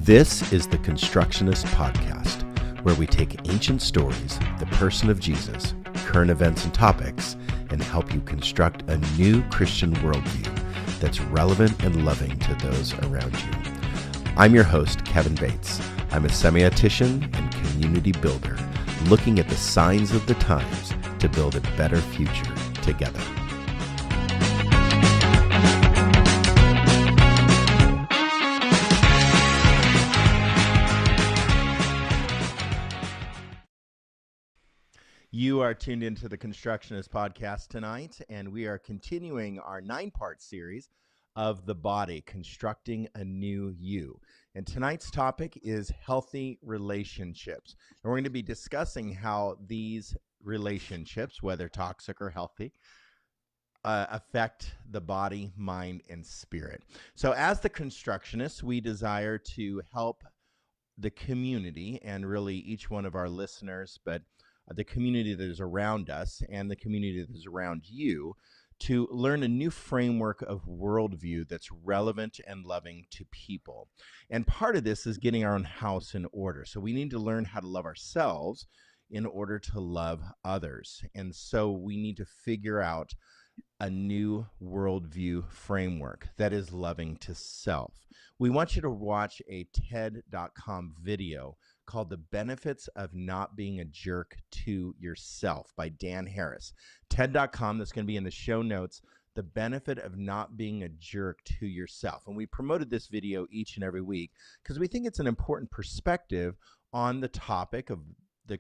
This is the Constructionist Podcast, where we take ancient stories, the person of Jesus, current events and topics, and help you construct a new Christian worldview that's relevant and loving to those around you. I'm your host, Kevin Bates. I'm a semiotician and community builder, looking at the signs of the times to build a better future together. You are tuned into the Constructionist Podcast tonight, and we are continuing our 9-part series of the body, constructing a new you. And tonight's topic is healthy relationships. And we're going to be discussing how these relationships, whether toxic or healthy, affect the body, mind, and spirit. So as the Constructionists, we desire to help the community and really each one of our listeners, but the community that is around us and the community that is around you, to learn a new framework of worldview that's relevant and loving to people. And part of this is getting our own house in order. So we need to learn how to love ourselves in order to love others. And so we need to figure out a new worldview framework that is loving to self. We want you to watch a TED.com video called The Benefits of Not Being a Jerk to Yourself by Dan Harris. TED.com, that's going to be in the show notes, The Benefit of Not Being a Jerk to Yourself. And we promoted this video each and every week because we think it's an important perspective on the topic of the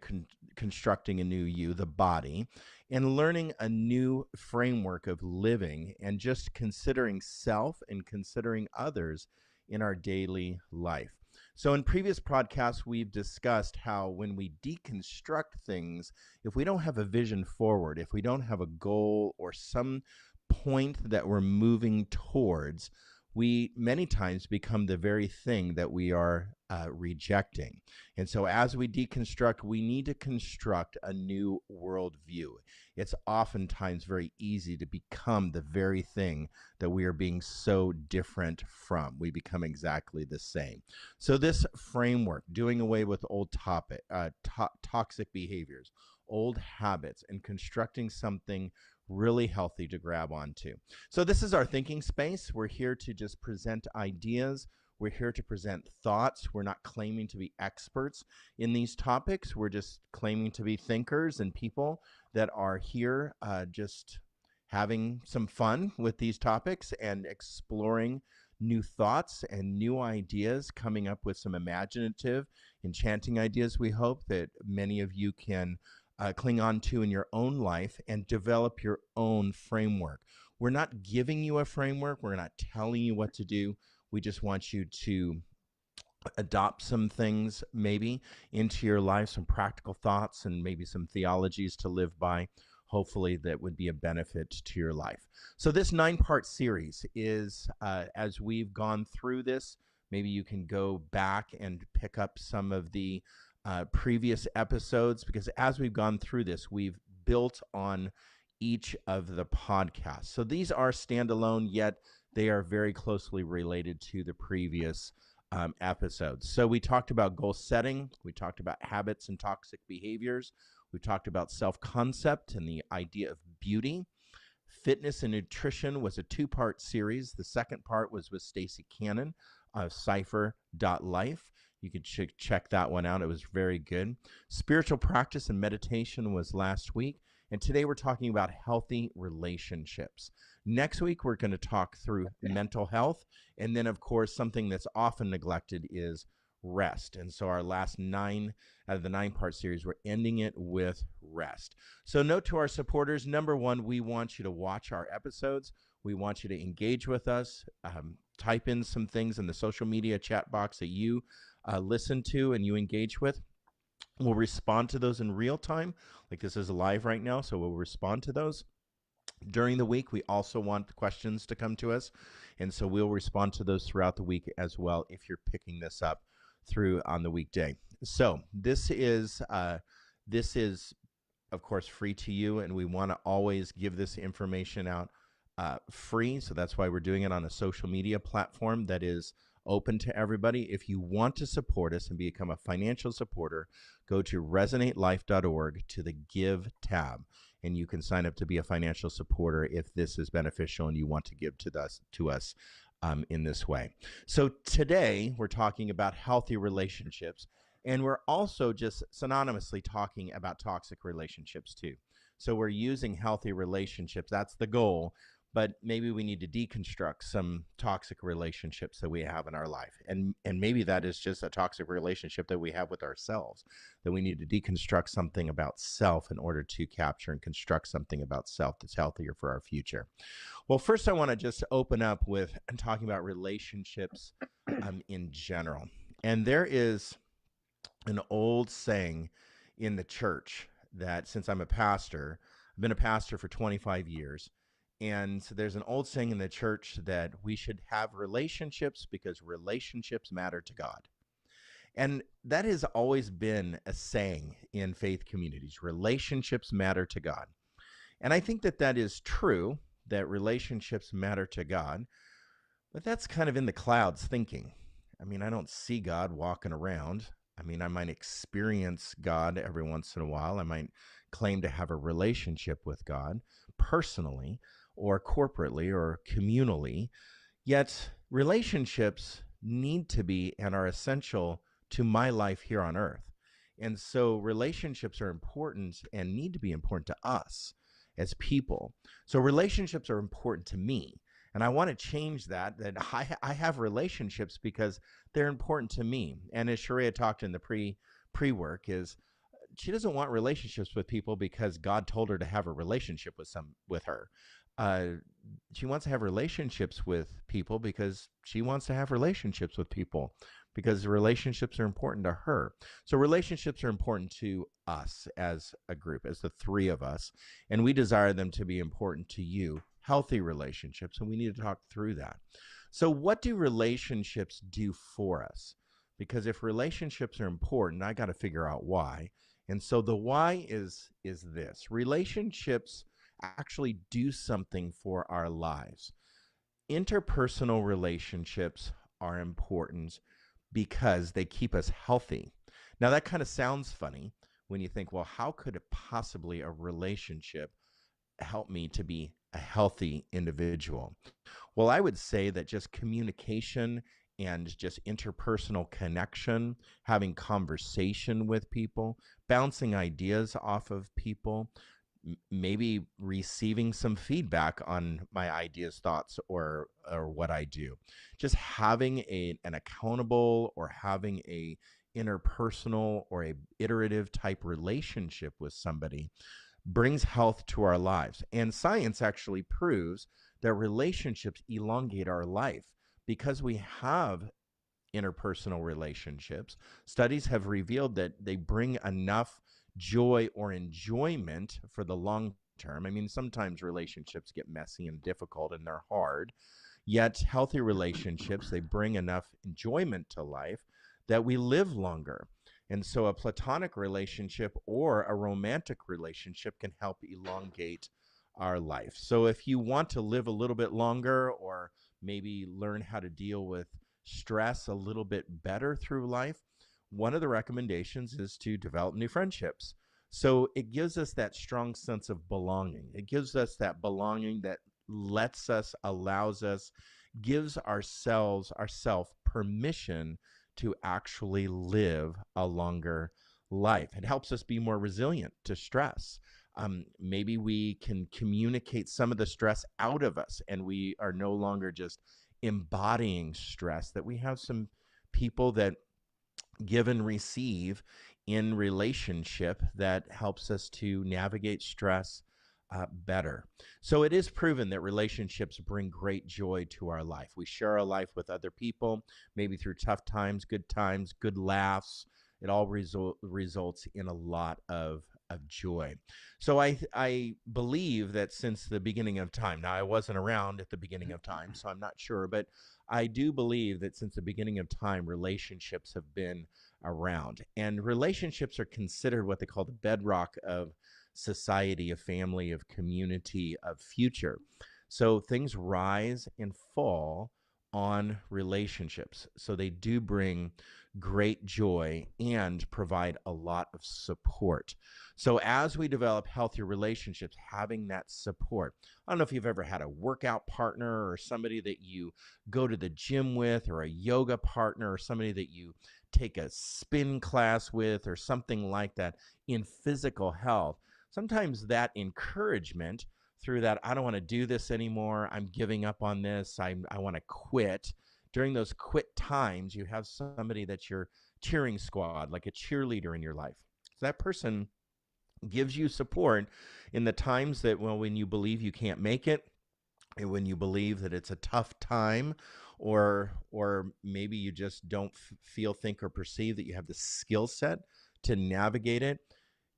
constructing a new you, the body, and learning a new framework of living and just considering self and considering others in our daily life. So in previous podcasts, we've discussed how when we deconstruct things, if we don't have a vision forward, if we don't have a goal or some point that we're moving towards, we many times become the very thing that we are rejecting. And so as we deconstruct, we need to construct a new worldview. It's oftentimes very easy to become the very thing that we are being so different from. We become exactly the same. So this framework, doing away with old toxic behaviors, old habits, and constructing something really healthy to grab onto. So this is our thinking space. We're here to just present ideas. We're here to present thoughts. We're not claiming to be experts in these topics. We're just claiming to be thinkers and people that are here just having some fun with these topics and exploring new thoughts and new ideas, coming up with some imaginative, enchanting ideas we hope that many of you can cling on to in your own life and develop your own framework. We're not giving you a framework. We're not telling you what to do. We just want you to adopt some things maybe into your life, some practical thoughts and maybe some theologies to live by, hopefully that would be a benefit to your life. So this 9-part series is, as we've gone through this, maybe you can go back and pick up some of the previous episodes, because as we've gone through this, we've built on each of the podcasts. So these are standalone, yet they are very closely related to the previous episodes. So we talked about goal setting. We talked about habits and toxic behaviors. We talked about self-concept and the idea of beauty. Fitness and nutrition was a 2-part series. The second part was with Stacy Cannon of Cipher.life. You could check that one out. It was very good. Spiritual practice and meditation was last week. And today we're talking about healthy relationships. Next week, we're going to talk through mental health. And then, of course, something that's often neglected is rest. And so our last 9 out of the 9-part series, we're ending it with rest. So note to our supporters, number 1, we want you to watch our episodes. We want you to engage with us. Type in some things in the social media chat box that you listen to and you engage with. We'll respond to those in real time, like this is live right now, so we'll respond to those. During the week, we also want questions to come to us, and so we'll respond to those throughout the week as well if you're picking this up through on the weekday. So this is, of course, free to you, and we want to always give this information out free, so that's why we're doing it on a social media platform that is open to everybody. If you want to support us and become a financial supporter, go to resonatelife.org to the Give tab, and you can sign up to be a financial supporter if this is beneficial and you want to give to us in this way. So today we're talking about healthy relationships, and we're also just synonymously talking about toxic relationships too. So we're using healthy relationships. That's the goal. But maybe we need to deconstruct some toxic relationships that we have in our life. And maybe that is just a toxic relationship that we have with ourselves, that we need to deconstruct something about self in order to capture and construct something about self that's healthier for our future. Well, first I want to just open up with talking about relationships in general. And there is an old saying in the church that, since I'm a pastor, I've been a pastor for 25 years. And so there's an old saying in the church that we should have relationships because relationships matter to God. And that has always been a saying in faith communities. Relationships matter to God. And I think that that is true, that relationships matter to God. But that's kind of in the clouds thinking. I mean, I don't see God walking around. I mean, I might experience God every once in a while. I might claim to have a relationship with God personally or corporately or communally. Yet relationships need to be and are essential to my life here on earth. And so relationships are important and need to be important to us as people. So relationships are important to me. And I want to change that I have relationships because they're important to me. And as Sharia talked in the pre-work is, she doesn't want relationships with people because God told her to have a relationship with her. She wants to have relationships with people because she wants to have relationships with people, because relationships are important to her. So relationships are important to us as a group, as the three of us, and we desire them to be important to you, healthy relationships, and we need to talk through that. So what do relationships do for us? Because if relationships are important, I got to figure out why. And so the why is this. Relationships actually do something for our lives. Interpersonal relationships are important because they keep us healthy. Now, that kind of sounds funny when you think, well, how could it possibly a relationship help me to be a healthy individual? Well, I would say that just communication and just interpersonal connection, having conversation with people, bouncing ideas off of people, maybe receiving some feedback on my ideas, thoughts, or what I do. Just having an accountable or having a interpersonal or a iterative type relationship with somebody brings health to our lives. And science actually proves that relationships elongate our life because we have interpersonal relationships. Studies have revealed that they bring enough joy or enjoyment for the long term. I mean, sometimes relationships get messy and difficult and they're hard, yet healthy relationships, they bring enough enjoyment to life that we live longer. And so a platonic relationship or a romantic relationship can help elongate our life. So if you want to live a little bit longer, or maybe learn how to deal with stress a little bit better through life, one of the recommendations is to develop new friendships. So it gives us that strong sense of belonging. It gives us that belonging that lets us, allows us, gives ourself permission to actually live a longer life. It helps us be more resilient to stress. Maybe we can communicate some of the stress out of us, and we are no longer just embodying stress, that we have some people that give and receive in relationship that helps us to navigate stress better. So it is proven that relationships bring great joy to our life. We share our life with other people, maybe through tough times, good laughs. It all results in a lot of joy. So I believe that since the beginning of time, now I wasn't around at the beginning of time, so I'm not sure, but I do believe that since the beginning of time, relationships have been around. And relationships are considered what they call the bedrock of society, of family, of community, of future. So things rise and fall on relationships. So they do bring great joy and provide a lot of support. So as we develop healthier relationships, having that support. I don't know if you've ever had a workout partner or somebody that you go to the gym with, or a yoga partner, or somebody that you take a spin class with, or something like that in physical health. Sometimes that encouragement through that, I don't want to do this anymore, I'm giving up on this, I want to quit. During those quit times, you have somebody that's your cheering squad, like a cheerleader in your life. So that person gives you support in the times that, well, when you believe you can't make it, and when you believe that it's a tough time, or maybe you just don't feel, think, or perceive that you have the skill set to navigate it.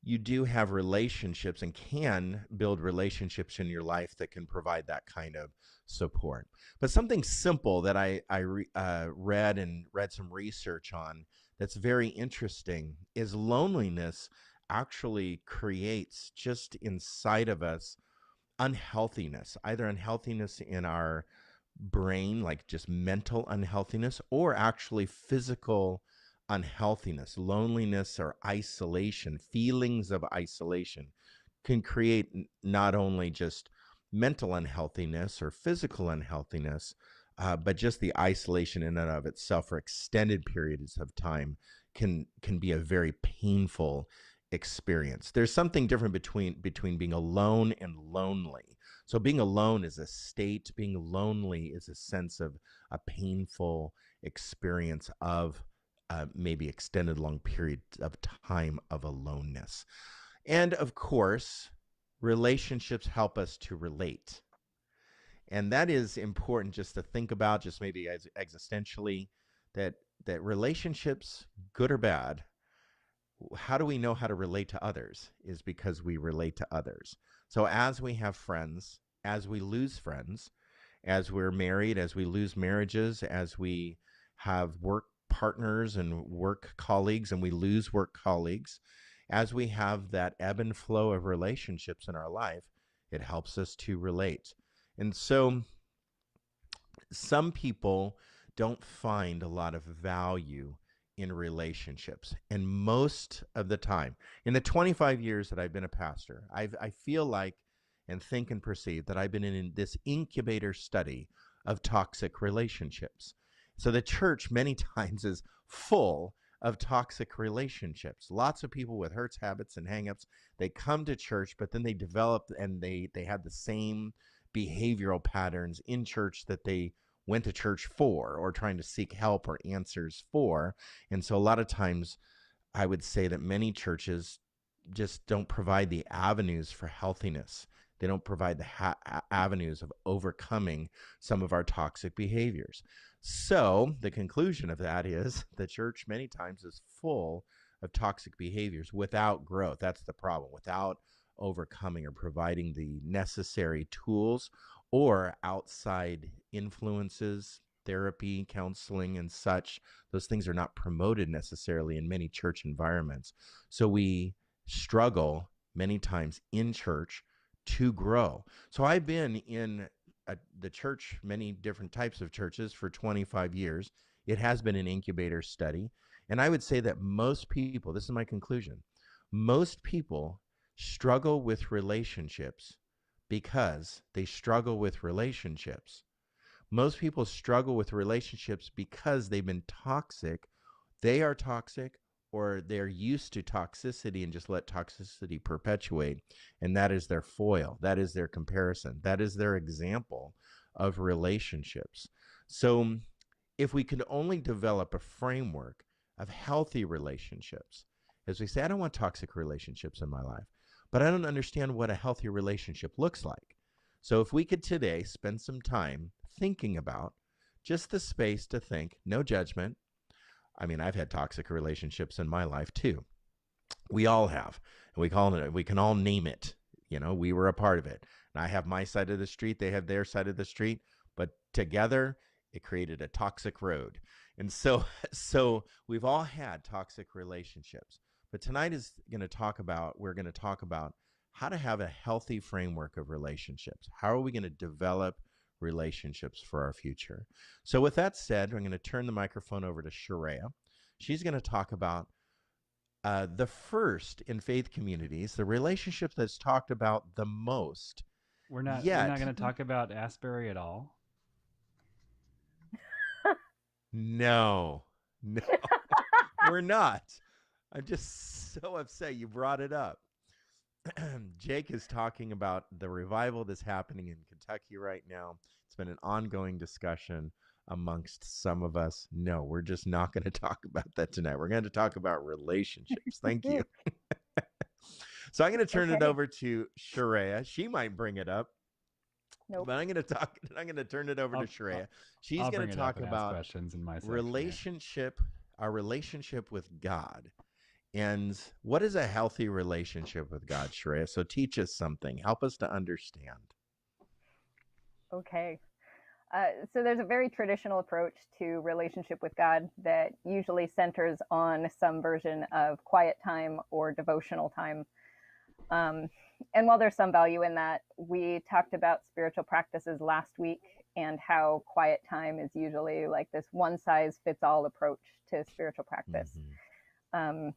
You do have relationships and can build relationships in your life that can provide that kind of support. But something simple that I read some research on that's very interesting is loneliness actually creates just inside of us unhealthiness, either unhealthiness in our brain, like just mental unhealthiness, or actually physical unhealthiness. Loneliness or isolation, feelings of isolation can create not only just mental unhealthiness or physical unhealthiness, but just the isolation in and of itself for extended periods of time can be a very painful experience. There's something different between being alone and lonely. So being alone is a state, being lonely is a sense of a painful experience of maybe extended long periods of time of aloneness. And of course, relationships help us to relate. And that is important just to think about, just maybe as existentially, that relationships, good or bad, how do we know how to relate to others is because we relate to others. So as we have friends, as we lose friends, as we're married, as we lose marriages, as we have work partners and work colleagues and we lose work colleagues, as we have that ebb and flow of relationships in our life, it helps us to relate. And so some people don't find a lot of value in relationships. And most of the time, in the 25 years that I've been a pastor, I feel like and think and perceive that I've been in this incubator study of toxic relationships. So the church many times is full of toxic relationships. Lots of people with hurts, habits, and hangups, they come to church, but then they develop and they have the same behavioral patterns in church that they went to church for, or trying to seek help or answers for. And so a lot of times I would say that many churches just don't provide the avenues for healthiness. They don't provide the avenues of overcoming some of our toxic behaviors. So the conclusion of that is the church many times is full of toxic behaviors without growth. That's the problem. Without overcoming or providing the necessary tools or outside influences, therapy, counseling, and such. Those things are not promoted necessarily in many church environments. So we struggle many times in church to grow. So I've been in the church, many different types of churches for 25 years. It has been an incubator study. And I would say that most people, this is my conclusion, most people struggle with relationships because they struggle with relationships. Most people struggle with relationships because they've been toxic. They are toxic, or they're used to toxicity and just let toxicity perpetuate. And that is their foil. That is their comparison. That is their example of relationships. So if we could only develop a framework of healthy relationships, as we say, I don't want toxic relationships in my life, but I don't understand what a healthy relationship looks like. So if we could today spend some time thinking about just the space to think, no judgment. I mean, I've had toxic relationships in my life too. We all have. And we can all name it. You know, we were a part of it. And I have my side of the street, they have their side of the street, but together it created a toxic road. And so we've all had toxic relationships. But tonight we're going to talk about how to have a healthy framework of relationships. How are we going to develop relationships for our future. So with that said, I'm going to turn the microphone over to Sharia. She's going to talk about the first in faith communities, the relationship that's talked about the most. We're not Yet, going to talk about Asbury at all. no, we're not. I'm just so upset you brought it up. Jake is talking about the revival that's happening in Kentucky right now. It's been an ongoing discussion amongst some of us. No, we're just not going to talk about that tonight. We're going to talk about relationships. Thank you. So I'm going to turn it over to Sharia. She might bring it up. Nope. But I'm going to turn it over to Sharia. She's going to talk about questions in my relationship, our relationship with God. And what is a healthy relationship with God, Sharia? So teach us something. Help us to understand. Okay. So there's a very traditional approach to relationship with God that usually centers on some version of quiet time or devotional time. And while there's some value in that, we talked about spiritual practices last week and how quiet time is usually like this one-size-fits-all approach to spiritual practice. Mm-hmm.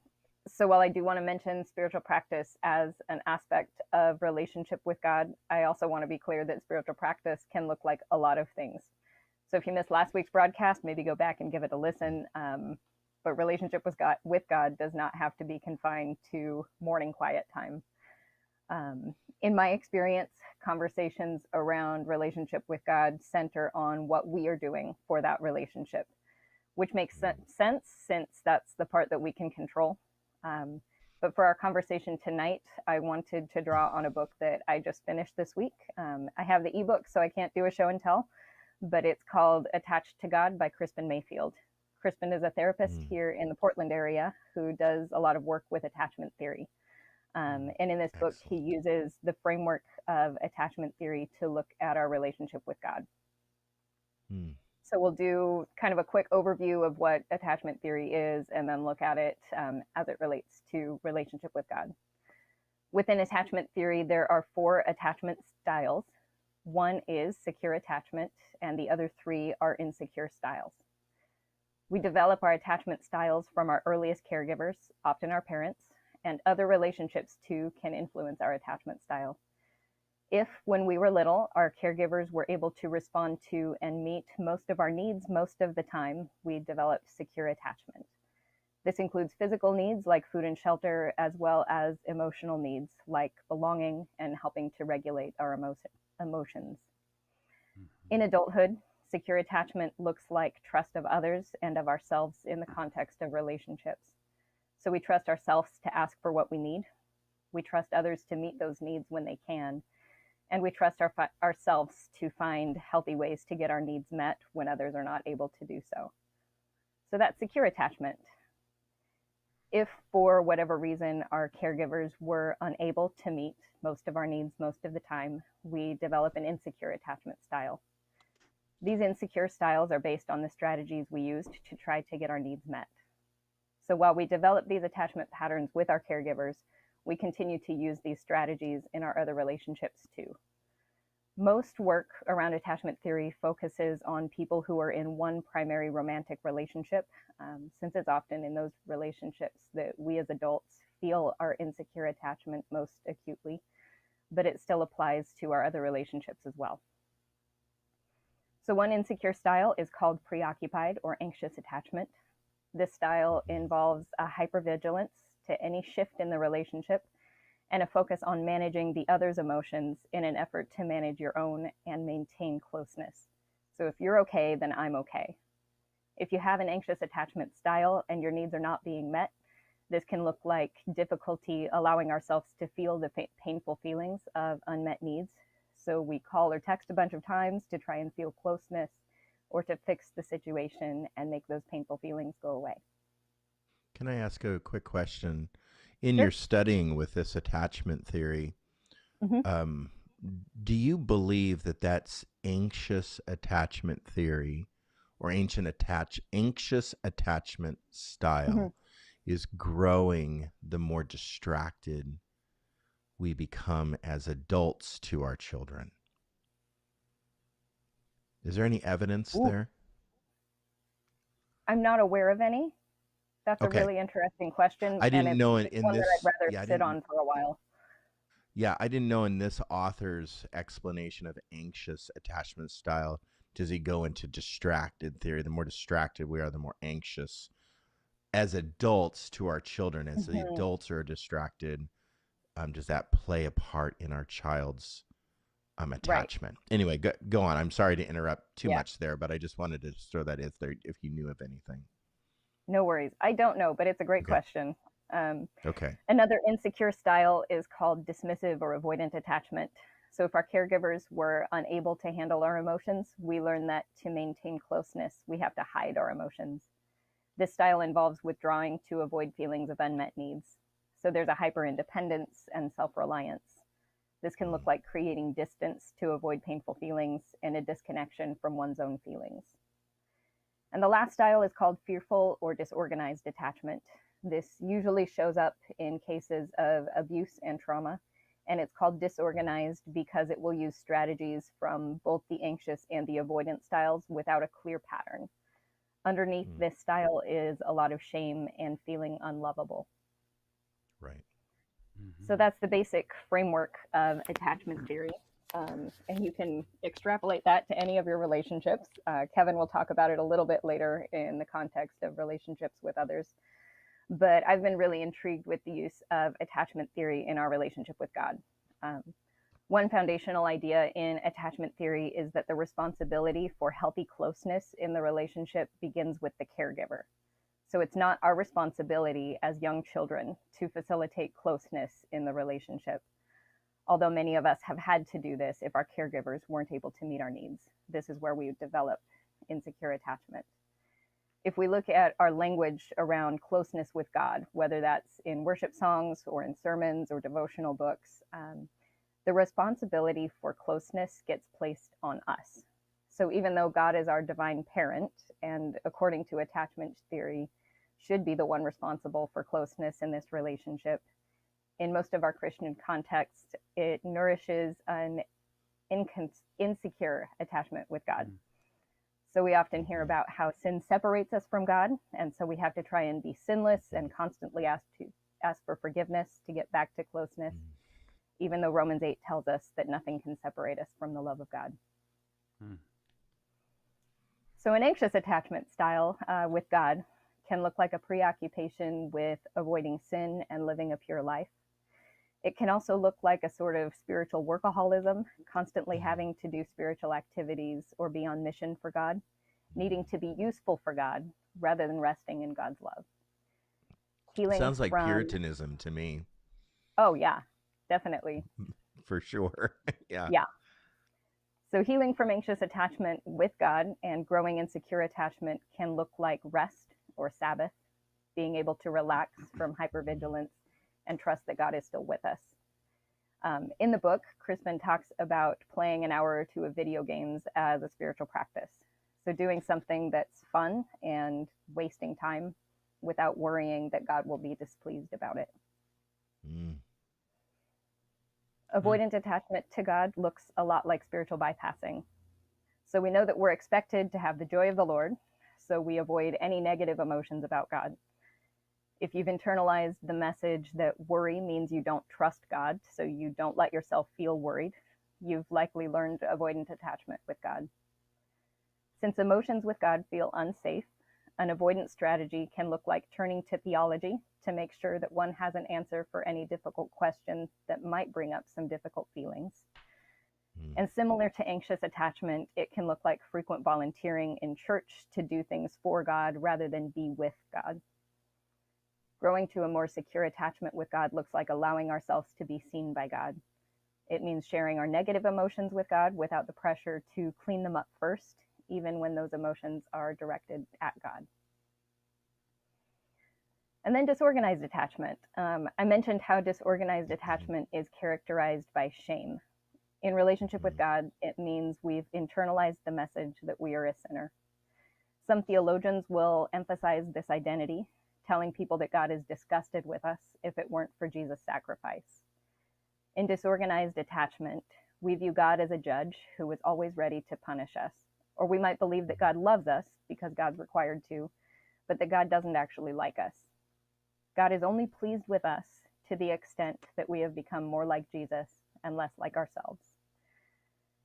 So while I do want to mention spiritual practice as an aspect of relationship with God, I also want to be clear that spiritual practice can look like a lot of things. So if you missed last week's broadcast, maybe go back and give it a listen. But relationship with God does not have to be confined to morning quiet time. In my experience, conversations around relationship with God center on what we are doing for that relationship, which makes sense since that's the part that we can control. But for our conversation tonight, I wanted to draw on a book that I just finished this week. I have the ebook, so I can't do a show and tell, but it's called Attached to God by Crispin Mayfield. Crispin is a therapist here in the Portland area who does a lot of work with attachment theory. And in this book, he uses the framework of attachment theory to look at our relationship with God. So we'll do kind of a quick overview of what attachment theory is and then look at it as it relates to relationship with God. Within attachment theory, there are 4 attachment styles. One is secure attachment, and the other 3 are insecure styles. We develop our attachment styles from our earliest caregivers, often our parents, and other relationships too can influence our attachment style. If, when we were little, our caregivers were able to respond to and meet most of our needs most of the time, we developed secure attachment. This includes physical needs like food and shelter, as well as emotional needs like belonging and helping to regulate our emotions. In adulthood, secure attachment looks like trust of others and of ourselves in the context of relationships. So we trust ourselves to ask for what we need. We trust others to meet those needs when they can. And we trust ourselves to find healthy ways to get our needs met when others are not able to do so. So that's secure attachment. If for whatever reason our caregivers were unable to meet most of our needs most of the time, we develop an insecure attachment style. These insecure styles are based on the strategies we used to try to get our needs met. So while we develop these attachment patterns with our caregivers, we continue to use these strategies in our other relationships too. Most work around attachment theory focuses on people who are in one primary romantic relationship, since it's often in those relationships that we as adults feel our insecure attachment most acutely, but it still applies to our other relationships as well. So one insecure style is called preoccupied or anxious attachment. This style involves a hypervigilance to any shift in the relationship and a focus on managing the other's emotions in an effort to manage your own and maintain closeness. So if you're okay, then I'm okay. If you have an anxious attachment style and your needs are not being met, this can look like difficulty allowing ourselves to feel the painful feelings of unmet needs. So we call or text a bunch of times to try and feel closeness or to fix the situation and make those painful feelings go away. Can I ask a quick question? In your studying with this attachment theory, do you believe that that's anxious attachment theory or anxious attachment style is growing the more distracted we become as adults to our children? Is there any evidence Ooh. there? I'm not aware of any. That's a Okay. really interesting question, I and didn't know it's in one that I'd this. rather Yeah, I sit didn't. on for a while. Yeah, I didn't know in this author's explanation of anxious attachment style, does he go into distracted theory? The more distracted we are, the more anxious as adults to our children. As the Mhm. adults are distracted, does that play a part in our child's Right. attachment? Anyway, go on. I'm sorry to interrupt too Yeah. much there, but I just wanted to throw that in there if you knew of anything. No worries. I don't know, but it's a great Okay. question. Okay. Another insecure style is called dismissive or avoidant attachment. So if our caregivers were unable to handle our emotions, we learn that to maintain closeness, we have to hide our emotions. This style involves withdrawing to avoid feelings of unmet needs. So there's a hyper-independence and self-reliance. This can look like creating distance to avoid painful feelings and a disconnection from one's own feelings. And the last style is called fearful or disorganized attachment. This usually shows up in cases of abuse and trauma, and it's called disorganized because it will use strategies from both the anxious and the avoidant styles without a clear pattern. Underneath this style is a lot of shame and feeling unlovable. Right. So that's the basic framework of attachment theory. And you can extrapolate that to any of your relationships. Kevin will talk about it a little bit later in the context of relationships with others. But I've been really intrigued with the use of attachment theory in our relationship with God. One foundational idea in attachment theory is that the responsibility for healthy closeness in the relationship begins with the caregiver. So it's not our responsibility as young children to facilitate closeness in the relationship. Although many of us have had to do this if our caregivers weren't able to meet our needs. This is where we develop insecure attachment. If we look at our language around closeness with God, whether that's in worship songs or in sermons or devotional books, the responsibility for closeness gets placed on us. So even though God is our divine parent, and according to attachment theory, should be the one responsible for closeness in this relationship, in most of our Christian context, it nourishes an insecure attachment with God. So we often hear about how sin separates us from God, and so we have to try and be sinless and constantly ask for forgiveness to get back to closeness, even though Romans 8 tells us that nothing can separate us from the love of God. So an anxious attachment style with God can look like a preoccupation with avoiding sin and living a pure life. It can also look like a sort of spiritual workaholism, constantly having to do spiritual activities or be on mission for God, needing to be useful for God rather than resting in God's love. Healing Sounds like from... Puritanism to me. Oh, yeah, definitely. For sure. Yeah. Yeah. So healing from anxious attachment with God and growing in secure attachment can look like rest or Sabbath, being able to relax from hypervigilance and trust that God is still with us. In the book, Crispin talks about playing an hour or two of video games as a spiritual practice. So doing something that's fun and wasting time without worrying that God will be displeased about it. Avoidant attachment to God looks a lot like spiritual bypassing. So we know that we're expected to have the joy of the Lord, so we avoid any negative emotions about God. If you've internalized the message that worry means you don't trust God, so you don't let yourself feel worried, you've likely learned avoidant attachment with God. Since emotions with God feel unsafe, an avoidant strategy can look like turning to theology to make sure that one has an answer for any difficult question that might bring up some difficult feelings. And similar to anxious attachment, it can look like frequent volunteering in church to do things for God rather than be with God. Growing to a more secure attachment with God looks like allowing ourselves to be seen by God. It means sharing our negative emotions with God without the pressure to clean them up first, even when those emotions are directed at God. And then disorganized attachment. I mentioned how disorganized attachment is characterized by shame. In relationship with God, it means we've internalized the message that we are a sinner. Some theologians will emphasize this identity, telling people that God is disgusted with us if it weren't for Jesus' sacrifice. In disorganized attachment, we view God as a judge who is always ready to punish us, Or we might believe that God loves us because God's required to, but that God doesn't actually like us. God is only pleased with us to the extent that we have become more like Jesus and less like ourselves.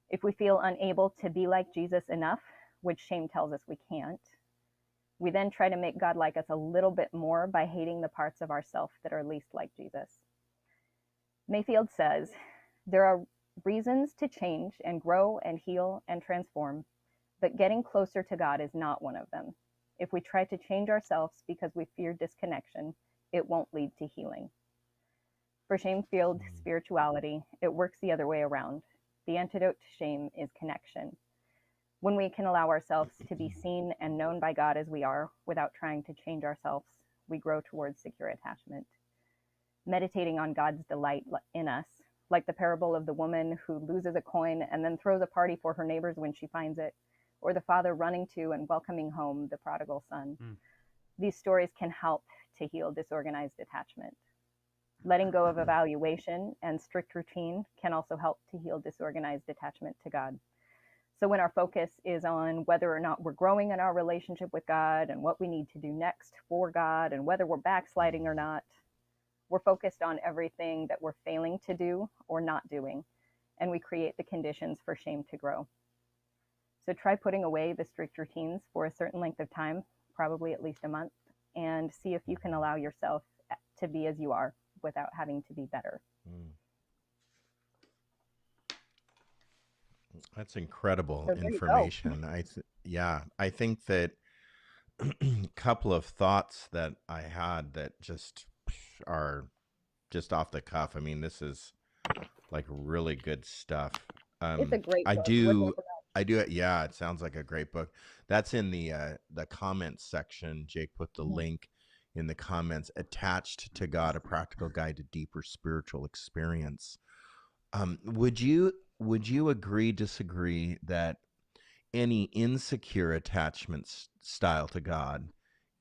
If we feel unable to be like Jesus enough, which shame tells us we can't, we then try to make God like us a little bit more by hating the parts of ourselves that are least like Jesus. Mayfield says, there are reasons to change and grow and heal and transform, but getting closer to God is not one of them. If we try to change ourselves because we fear disconnection, it won't lead to healing. For shame-filled spirituality, it works the other way around. The antidote to shame is connection. When we can allow ourselves to be seen and known by God as we are without trying to change ourselves, we grow towards secure attachment. Meditating on God's delight in us, like the parable of the woman who loses a coin and then throws a party for her neighbors when she finds it, or the father running to and welcoming home the prodigal son. These stories can help to heal disorganized attachment. Letting go of evaluation and strict routine can also help to heal disorganized attachment to God. So when our focus is on whether or not we're growing in our relationship with God and what we need to do next for God and whether we're backsliding or not, we're focused on everything that we're failing to do or not doing, and we create the conditions for shame to grow. So try putting away the strict routines for a certain length of time, probably at least a month, and see if you can allow yourself to be as you are without having to be better. That's incredible So information. I think that a couple of thoughts that I had that just are just off the cuff. I mean, this is like really good stuff. It's a great I book. do. Yeah, it sounds like a great book. That's in the comments section. Jake put the link in the comments. Attached to God, a practical guide to deeper spiritual experience. Would you agree, disagree that any insecure attachment style to God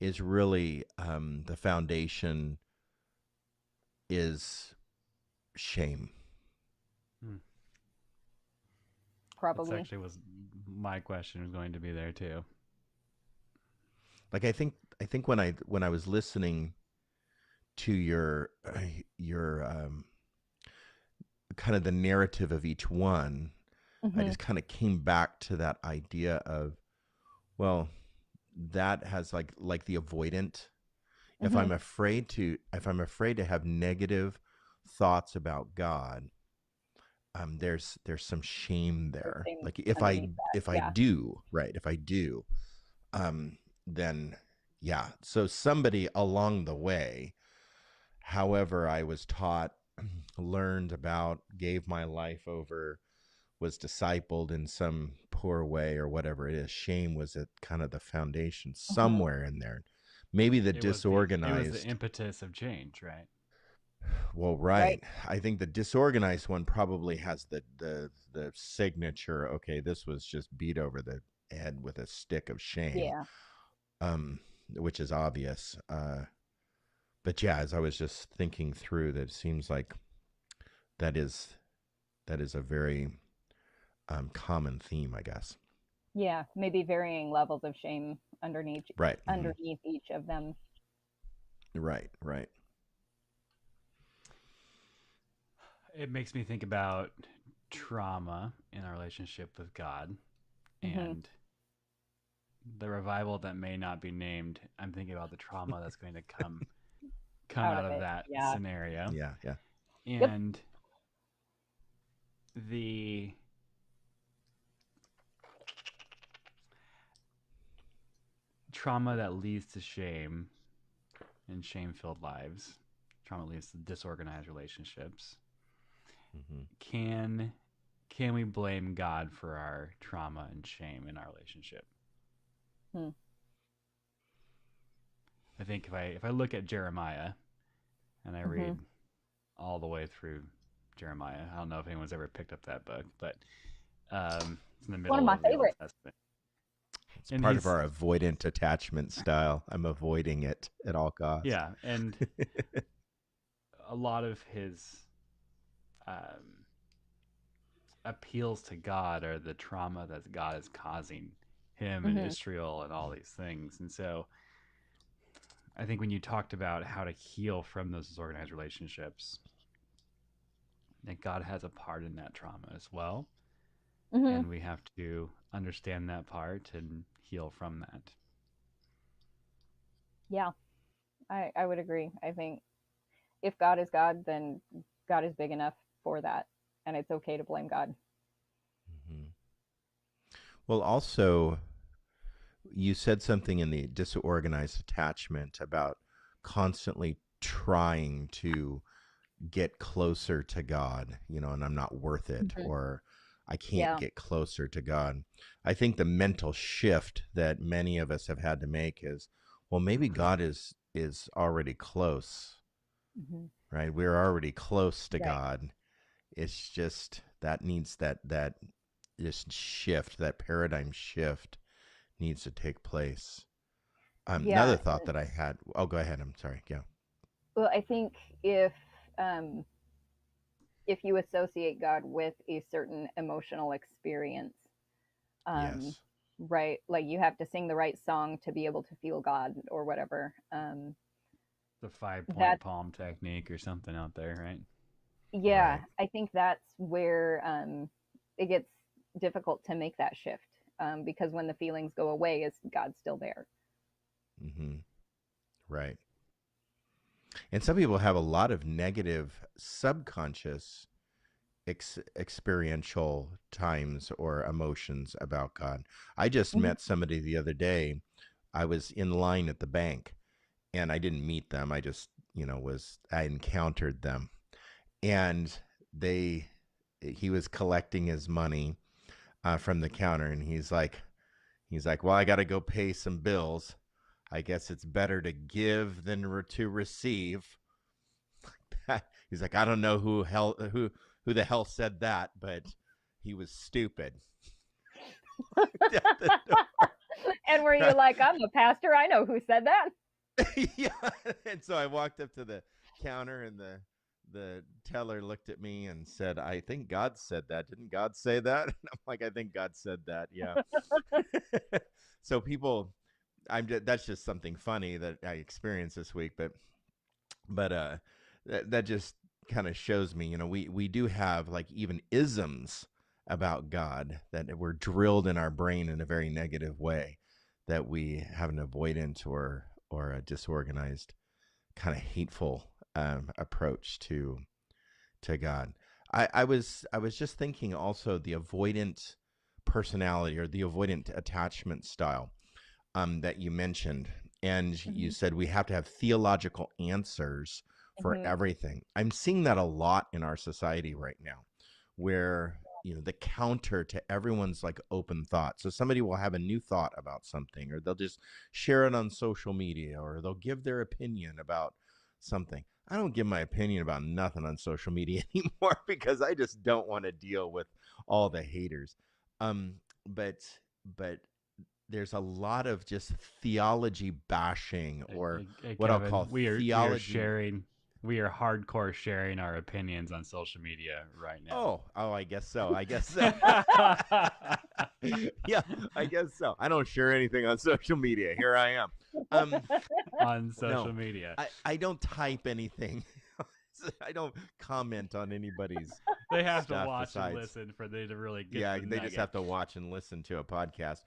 is really the foundation is shame? Probably. That actually was my question, was going to be there too. Like I think when I was listening to your kind of the narrative of each one, I just kind of came back to that idea of, well, that has like the avoidant. If I'm afraid to have negative thoughts about God, there's some shame there. Like if I do, then yeah. So somebody along the way, however I was taught, learned about, gave my life over, was discipled in some poor way or whatever it is, shame was at kind of the foundation somewhere in there. Maybe it was the impetus of change, right? Well, right. I think the disorganized one probably has the signature. Okay, this was just beat over the head with a stick of shame. Yeah. Which is obvious. But yeah, as I was just thinking through, that it seems like that is a very common theme, I guess. Yeah, maybe varying levels of shame underneath each of them. Right. It makes me think about trauma in our relationship with God and the revival that may not be named. I'm thinking about the trauma that's going to come out of that scenario. Yeah. And the trauma that leads to shame and shame-filled lives, trauma leads to disorganized relationships. Can we blame God for our trauma and shame in our relationship? I think if I look at Jeremiah and I read all the way through Jeremiah, I don't know if anyone's ever picked up that book, but it's in the middle of the Old Testament. It's part of our avoidant attachment style. I'm avoiding it at all costs. Yeah, and a lot of his appeals to God are the trauma that God is causing him and Hmm. Israel and all these things. And so I think when you talked about how to heal from those disorganized relationships, that God has a part in that trauma as well. Hmm. And we have to understand that part and heal from that. Yeah, I would agree. I think if God is God, then God is big enough for that, and it's okay to blame God. Mhm. Well, also, you said something in the disorganized attachment about constantly trying to get closer to God, and I'm not worth it, Hmm. or I can't Yeah. get closer to God. I think the mental shift that many of us have had to make is, well, maybe God is already close, Hmm. right? We're already close to Right. God. It's just that needs that just shift, that paradigm shift needs to take place. Another Yeah. thought that I had. Oh, go ahead. I'm sorry. Yeah. Well, I think if um, if you associate God with a certain emotional experience, um, Yes. right, like you have to sing the right song to be able to feel God or whatever. The 5 point That palm technique or something out there, right? Yeah, Right. I think that's where it gets difficult to make that shift because when the feelings go away, is God still there? Mm-hmm. Right. And some people have a lot of negative subconscious experiential times or emotions about God. I just Hmm. met somebody the other day. I was in line at the bank and I didn't meet them. I just, I encountered them. And they, he was collecting his money from the counter, and he's like, well, I got to go pay some bills. I guess it's better to give than to receive. He's like, I don't know who the hell said that, but he was stupid. And were you like, I'm a pastor, I know who said that? Yeah. And so I walked up to the counter, and the teller looked at me and said, I think God said that. Didn't God say that? And I'm like, I think God said that. Yeah. So people, that's just something funny that I experienced this week, but that just kind of shows me, we do have like even isms about God that were drilled in our brain in a very negative way, that we have an avoidant or a disorganized kind of hateful approach to God. I was just thinking also the avoidant personality or the avoidant attachment style that you mentioned. And you Hmm. said we have to have theological answers for Hmm. everything. I'm seeing that a lot in our society right now, where the counter to everyone's like open thought. So somebody will have a new thought about something, or they'll just share it on social media, or they'll give their opinion about something. I don't give my opinion about nothing on social media anymore because I just don't want to deal with all the haters. But there's a lot of just theology bashing, or Hey, what I'll Kevin, call we are theology. sharing, we are hardcore sharing our opinions on social media right now. Oh, I guess so. I guess so. Yeah, I guess so. I don't share anything on social media. Here I am. Um, On no, social media, I don't type anything. I don't comment on anybody's they have to stuff watch and besides. listen for they to really get Yeah, the they just nugget. have to watch and listen to a podcast.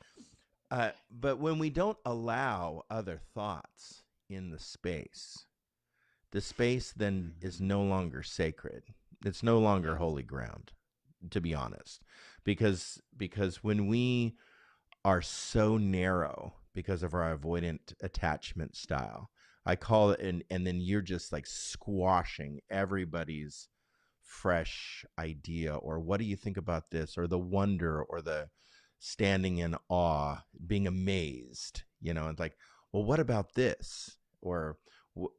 But when we don't allow other thoughts in the space then is Mhm. no longer sacred. It's no longer holy ground, to be honest, because when we are so narrow because of our avoidant attachment style, I call it, and then you're just like squashing everybody's fresh idea, or what do you think about this, or the wonder, or the standing in awe, being amazed, it's like, well, what about this, or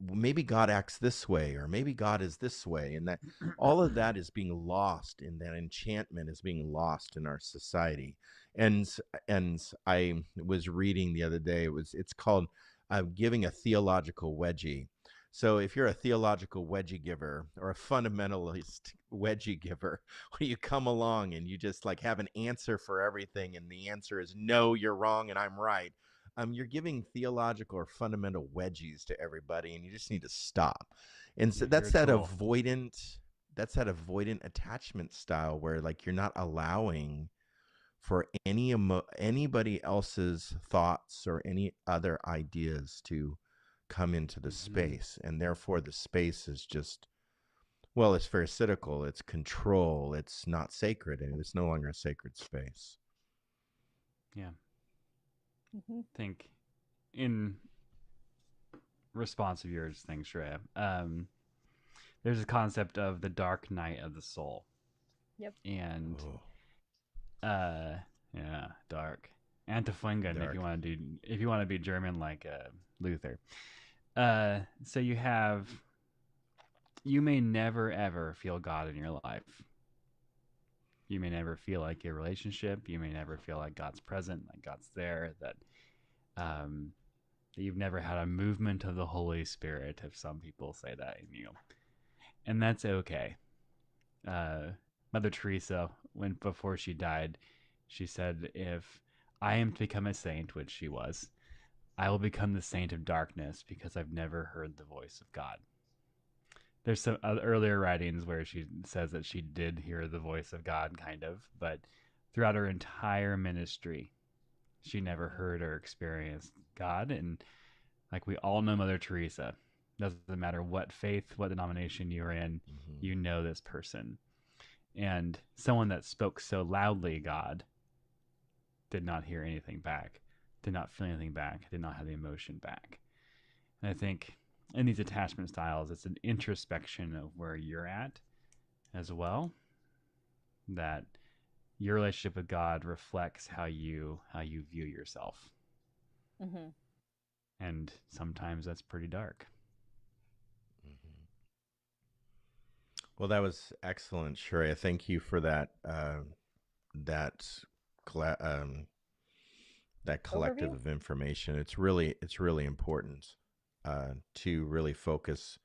maybe God acts this way, or maybe God is this way, and that all of that is being lost, and that enchantment is being lost in our society. And and I was reading the other day, it's called giving a theological wedgie. So if you're a theological wedgie giver or a fundamentalist wedgie giver, where you come along and you just like have an answer for everything, and the answer is no, you're wrong and I'm right. You're giving theological or fundamental wedgies to everybody, and you just need to stop. And so You're a tool. that's that avoidant attachment style where like you're not allowing for anybody else's thoughts or any other ideas to come into the space, and therefore the space is just, well, it's pharisaical, it's control, it's not sacred, and it's no longer a sacred space. Yeah. Think in response of yours, thanks, Shreya. There's a concept of the dark night of the soul. Yep. And yeah, dark. Antifunken, Dark. if you want to be German like Luther. So you may never ever feel God in your life. You may never feel like a relationship. You may never feel like God's present, like God's there, that you've never had a movement of the Holy Spirit, if some people say that in you. And that's okay. Mother Teresa, before she died, she said, if I am to become a saint, which she was, I will become the saint of darkness because I've never heard the voice of God. There's some earlier writings where she says that she did hear the voice of God, kind of, but throughout her entire ministry, she never heard or experienced God. And like we all know Mother Teresa, doesn't matter what faith, what denomination you're in, you know this person. And someone that spoke so loudly God did not hear anything back, did not feel anything back, did not have the emotion back. And I think in these attachment styles, it's an introspection of where you're at as well, that your relationship with God reflects how you view yourself. And sometimes that's pretty dark. Well, that was excellent, Shreya. Thank you for that that collective Overview of information. It's really important to really focus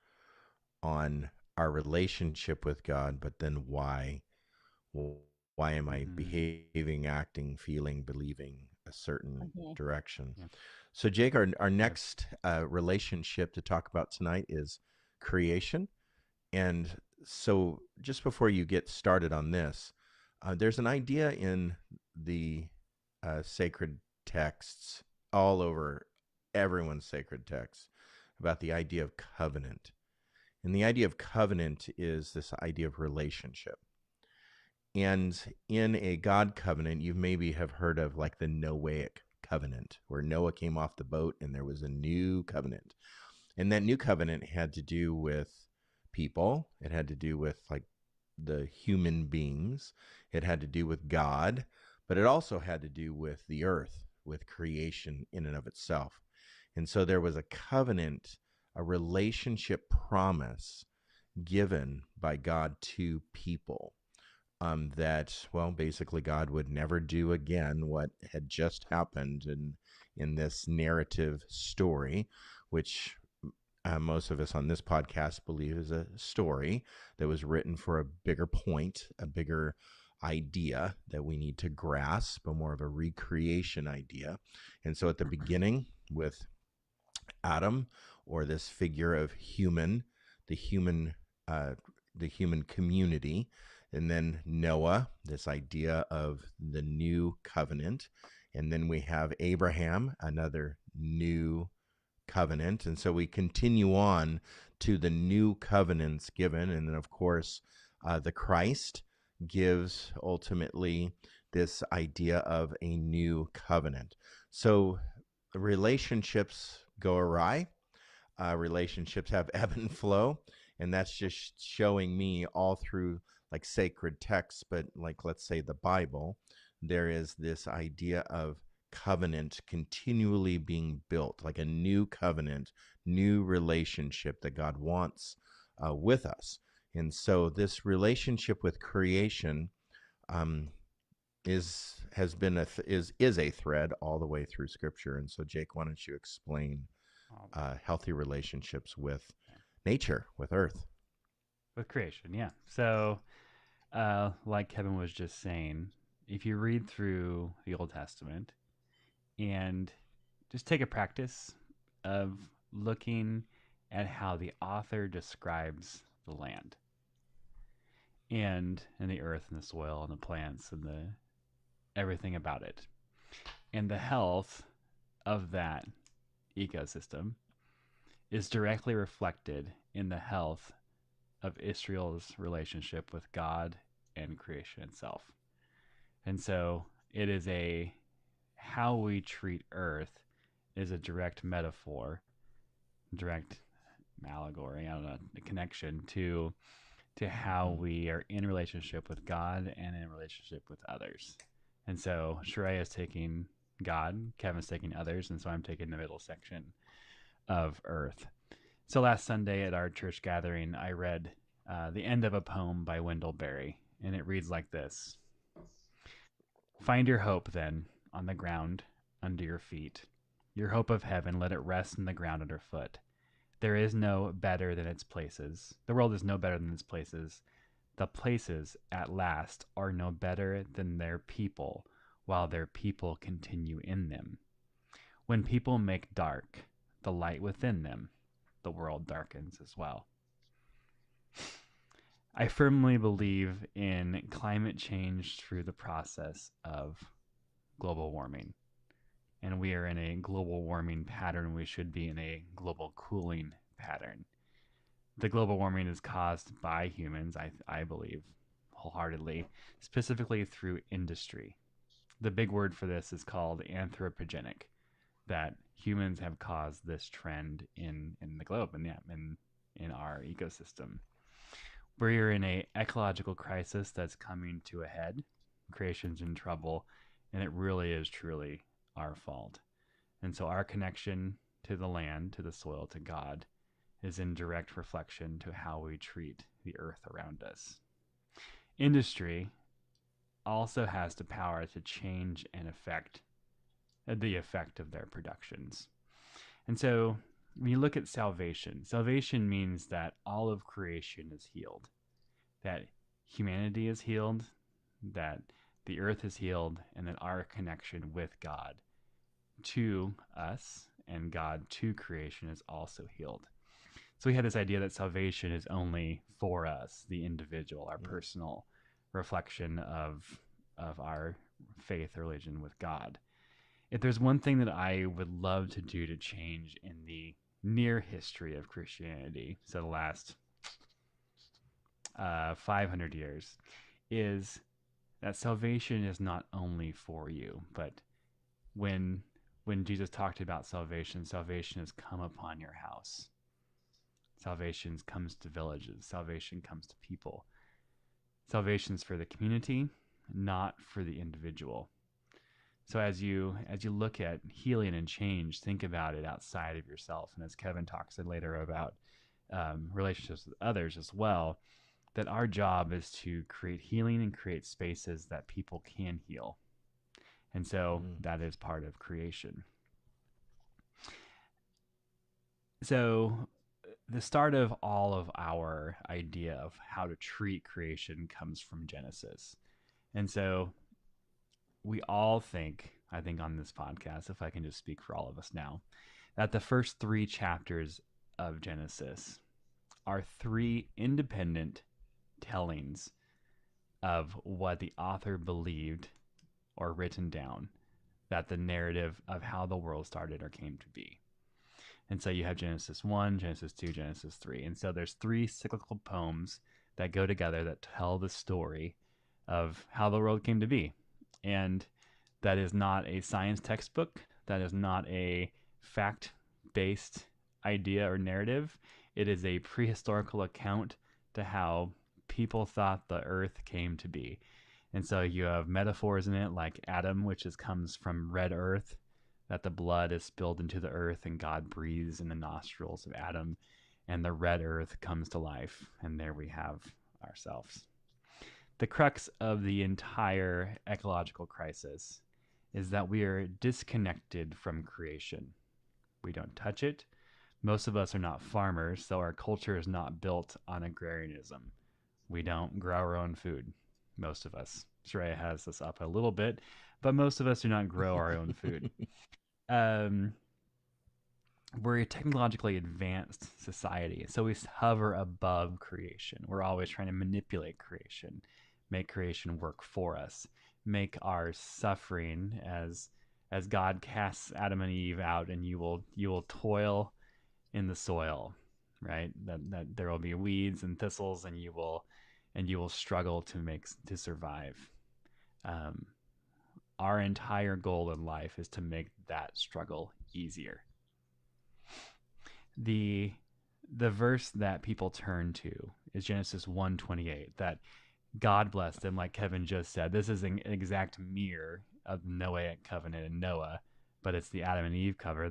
on our relationship with God, but then why am I behaving, acting, feeling, believing a certain direction? Yeah. So, Jake, our next relationship to talk about tonight is creation. And so just before you get started on this, there's an idea in the sacred texts, all over everyone's sacred texts, about the idea of covenant. And the idea of covenant is this idea of relationship. And in a God covenant, you maybe have heard of like the Noahic covenant, where Noah came off the boat and there was a new covenant. And that new covenant had to do with people. It had to do with like the human beings. It had to do with God, but it also had to do with the earth, with creation in and of itself. And so there was a covenant, a relationship promise given by God to people, that, well, basically God would never do again what had just happened in this narrative story, which most of us on this podcast believe is a story that was written for a bigger point, a bigger idea that we need to grasp, a more of a recreation idea. And so at the beginning with Adam, or this figure of the human community, and then Noah, this idea of the new covenant, and then we have Abraham, another new covenant. And so we continue on to the new covenants given. And then, of course, the Christ gives ultimately this idea of a new covenant. So relationships go awry. Relationships have ebb and flow. And that's just showing me all through like sacred texts, but like, let's say the Bible, there is this idea of covenant continually being built, like a new covenant, new relationship that God wants with us. And so this relationship with creation is a thread all the way through Scripture. And so, Jake, why don't you explain healthy relationships with nature, with earth. With creation, yeah. So, like Kevin was just saying, if you read through the Old Testament and just take a practice of looking at how the author describes the land and the earth and the soil and the plants and the everything about it, and the health of that ecosystem is directly reflected in the health of Israel's relationship with God and creation itself. And so it is how we treat earth is a direct metaphor, direct allegory, I don't know, a connection to how we are in relationship with God and in relationship with others. And so Sharaya is taking God, Kevin's taking others, and so I'm taking the middle section of earth. So last Sunday at our church gathering, I read the end of a poem by Wendell Berry, and it reads like this. Find your hope, then, on the ground under your feet. Your hope of heaven, let it rest in the ground underfoot. There is no better than its places. The world is no better than its places. The places, at last, are no better than their people, while their people continue in them. When people make dark the light within them, the world darkens as well. I firmly believe in climate change through the process of global warming. And we are in a global warming pattern. We should be in a global cooling pattern. The global warming is caused by humans, I believe, wholeheartedly, specifically through industry. The big word for this is called anthropogenic, that humans have caused this trend in the globe and in our ecosystem. We're in an ecological crisis that's coming to a head. Creation's in trouble, and it really is truly our fault. And so our connection to the land, to the soil, to God, is in direct reflection to how we treat the earth around us. Industry also has the power to change and affect the effect of their productions. And so when you look at salvation means that all of creation is healed, that humanity is healed, that the earth is healed, and that our connection with God to us and God to creation is also healed. So we had this idea that salvation is only for us, the individual, our personal reflection of our faith or religion with God. If there's one thing that I would love to do to change in the near history of Christianity, so the last 500 years, is that salvation is not only for you, but when Jesus talked about salvation has come upon your house. Salvation comes to villages. Salvation comes to people. Salvation's for the community, not for the individual. So as you look at healing and change, think about it outside of yourself. And as Kevin talks later about relationships with others as well, that our job is to create healing and create spaces that people can heal. And so that is part of creation. So the start of all of our idea of how to treat creation comes from Genesis. And so we all think, I think on this podcast, if I can just speak for all of us now, that the first 3 chapters of Genesis are 3 independent tellings of what the author believed or written down, that the narrative of how the world started or came to be. And so you have Genesis 1, Genesis 2, Genesis 3. And so there's 3 cyclical poems that go together that tell the story of how the world came to be. And that is not a science textbook. That is not a fact-based idea or narrative. It is a prehistorical account to how people thought the earth came to be. And so you have metaphors in it like Adam, which comes from red earth, that the blood is spilled into the earth and God breathes in the nostrils of Adam, and the red earth comes to life. And there we have ourselves. The crux of the entire ecological crisis is that we are disconnected from creation. We don't touch it. Most of us are not farmers, so our culture is not built on agrarianism. We don't grow our own food, most of us. Shreya has this up a little bit, but most of us do not grow our own food. We're a technologically advanced society, so we hover above creation. We're always trying to manipulate creation, make creation work for us, make our suffering as God casts Adam and Eve out, and you will toil in the soil, right? That there will be weeds and thistles, and you will struggle to survive. Our entire goal in life is to make that struggle easier. The verse that people turn to is Genesis 1:28, that God blessed them, like Kevin just said. This is an exact mirror of the Noahic covenant and Noah, but it's the Adam and Eve cover,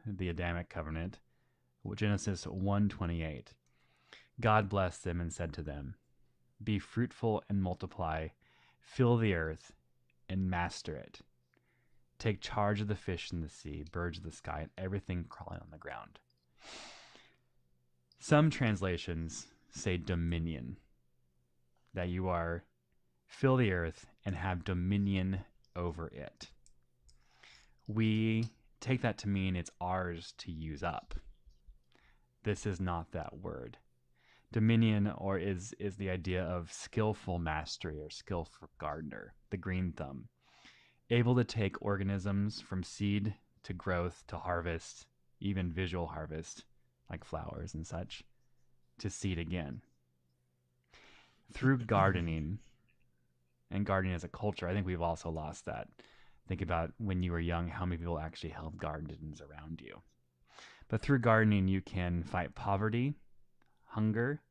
the Adamic covenant. Genesis 1:28. God blessed them and said to them, "Be fruitful and multiply, fill the earth and master it. Take charge of the fish in the sea, birds of the sky, and everything crawling on the ground." Some translations say dominion, that you are fill the earth and have dominion over it. We take that to mean it's ours to use up. This is not that word. Dominion is the idea of skillful mastery or skillful gardener, the green thumb, able to take organisms from seed to growth to harvest, even visual harvest, like flowers and such, to seed again. Through gardening, and gardening as a culture, I think we've also lost that. Think about when you were young, how many people actually held gardens around you. But through gardening, you can fight poverty, hunger,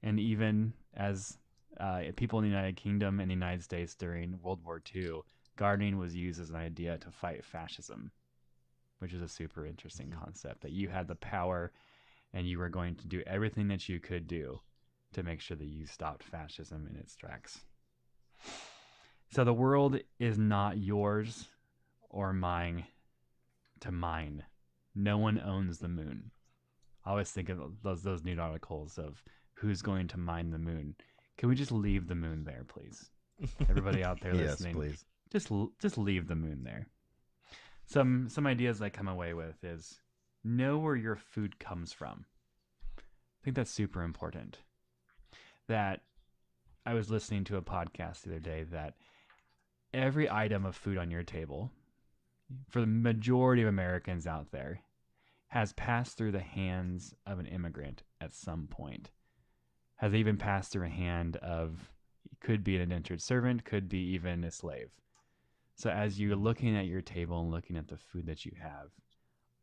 and even as people in the United Kingdom and the United States during World War II, gardening was used as an idea to fight fascism, which is a super interesting concept, that you had the power and you were going to do everything that you could do to make sure that you stopped fascism in its tracks. So the world is not yours or mine to mine. No one owns the moon. I always think of those news articles of who's going to mine the moon. Can we just leave the moon there, please? Everybody out there listening, yes, please. Just leave the moon there. Some ideas I come away with is know where your food comes from. I think that's super important. That I was listening to a podcast the other day that every item of food on your table, for the majority of Americans out there, has passed through the hands of an immigrant at some point. Has even passed through a hand of, could be an indentured servant, could be even a slave. So as you're looking at your table and looking at the food that you have,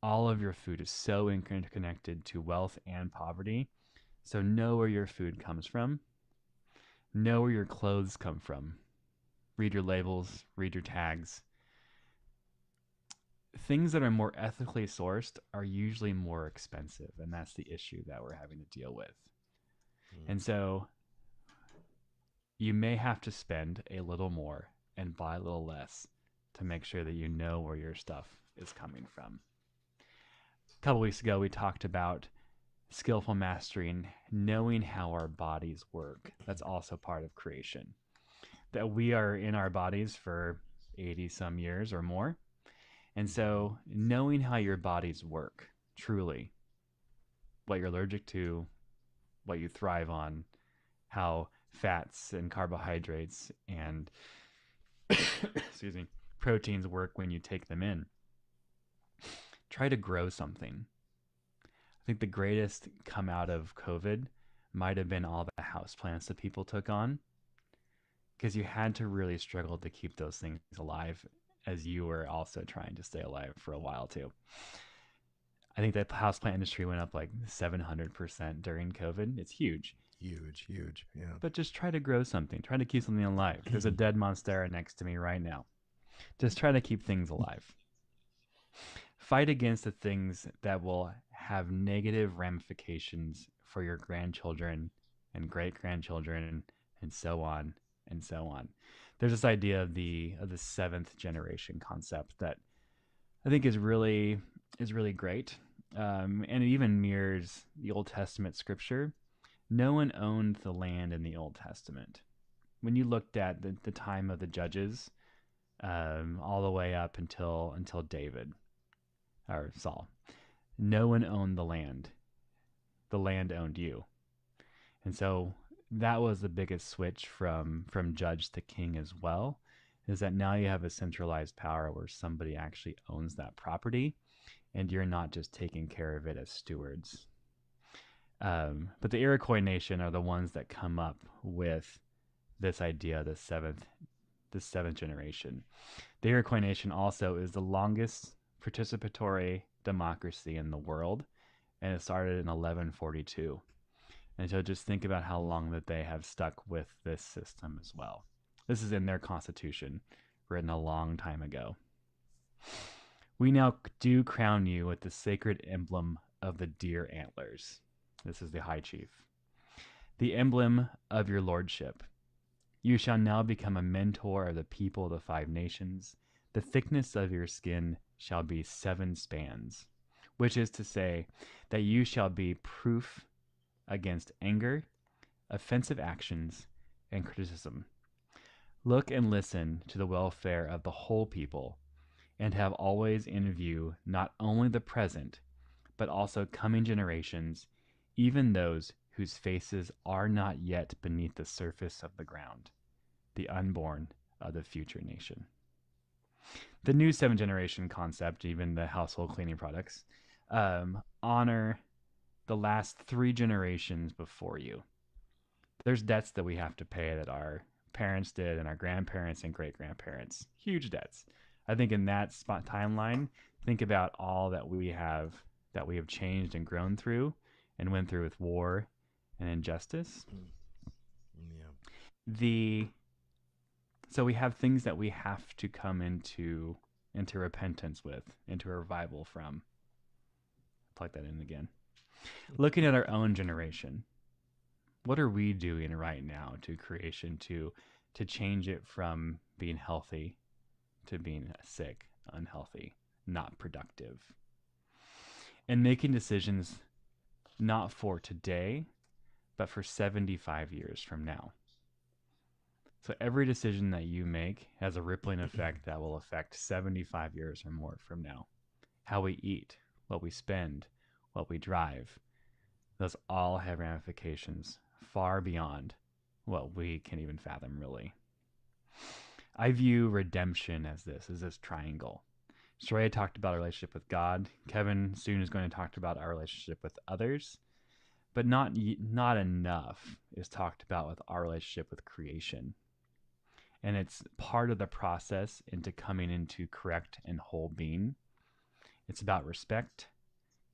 all of your food is so interconnected to wealth and poverty. So know where your food comes from. Know where your clothes come from. Read your labels, read your tags. Things that are more ethically sourced are usually more expensive, and that's the issue that we're having to deal with. And so you may have to spend a little more and buy a little less to make sure that you know where your stuff is coming from. A couple weeks ago, we talked about skillful mastering, knowing how our bodies work. That's also part of creation. That we are in our bodies for 80 some years or more. And so knowing how your bodies work, truly, what you're allergic to, what you thrive on, how fats and carbohydrates and excuse me, proteins work when you take them in. Try to grow something. I think the greatest come out of COVID might have been all the houseplants that people took on, because you had to really struggle to keep those things alive as you were also trying to stay alive for a while too. I think that houseplant industry went up like 700% during COVID. It's huge. Huge, yeah. But just try to grow something. Try to keep something alive. There's a dead monstera next to me right now. Just try to keep things alive. Fight against the things that will have negative ramifications for your grandchildren and great-grandchildren and so on and so on. There's this idea of the seventh generation concept that I think is really great. and it even mirrors the Old Testament scripture. No one owned the land in the Old Testament. When you looked at the time of the judges, all the way up until David or Saul, no one owned the land. The land owned you. And so that was the biggest switch from judge to king as well, is that now you have a centralized power where somebody actually owns that property and you're not just taking care of it as stewards. But the Iroquois nation are the ones that come up with this idea, the seventh generation. The Iroquois nation also is the longest participatory democracy in the world, and it started in 1142. And so just think about how long that they have stuck with this system as well. This is in their constitution, written a long time ago. We now do crown you with the sacred emblem of the deer antlers. This is the high chief. The emblem of your lordship. You shall now become a mentor of the people of the 5 nations. The thickness of your skin shall be 7 spans, which is to say that you shall be proof against anger, offensive actions, and criticism. Look and listen to the welfare of the whole people, and have always in view not only the present, but also coming generations, even those whose faces are not yet beneath the surface of the ground, the unborn of the future nation. The new 7th generation concept, even the household cleaning products, honor the last 3 generations before you. There's debts that we have to pay that our parents did and our grandparents and great-grandparents. Huge debts. I think in that spot timeline, think about all that we have changed and grown through and went through with war and injustice. Yeah. So we have things that we have to come into repentance with, into a revival from. Plug that in again. Looking at our own generation, what are we doing right now to creation to change it from being healthy to being sick, unhealthy, not productive? And making decisions not for today, but for 75 years from now. So every decision that you make has a rippling effect that will affect 75 years or more from now. How we eat, what we spend, what we drive, those all have ramifications far beyond what we can even fathom, really. I view redemption as this triangle. Soraya talked about our relationship with God. Kevin soon is going to talk about our relationship with others. But not enough is talked about with our relationship with creation. And it's part of the process into coming into correct and whole being. It's about respect.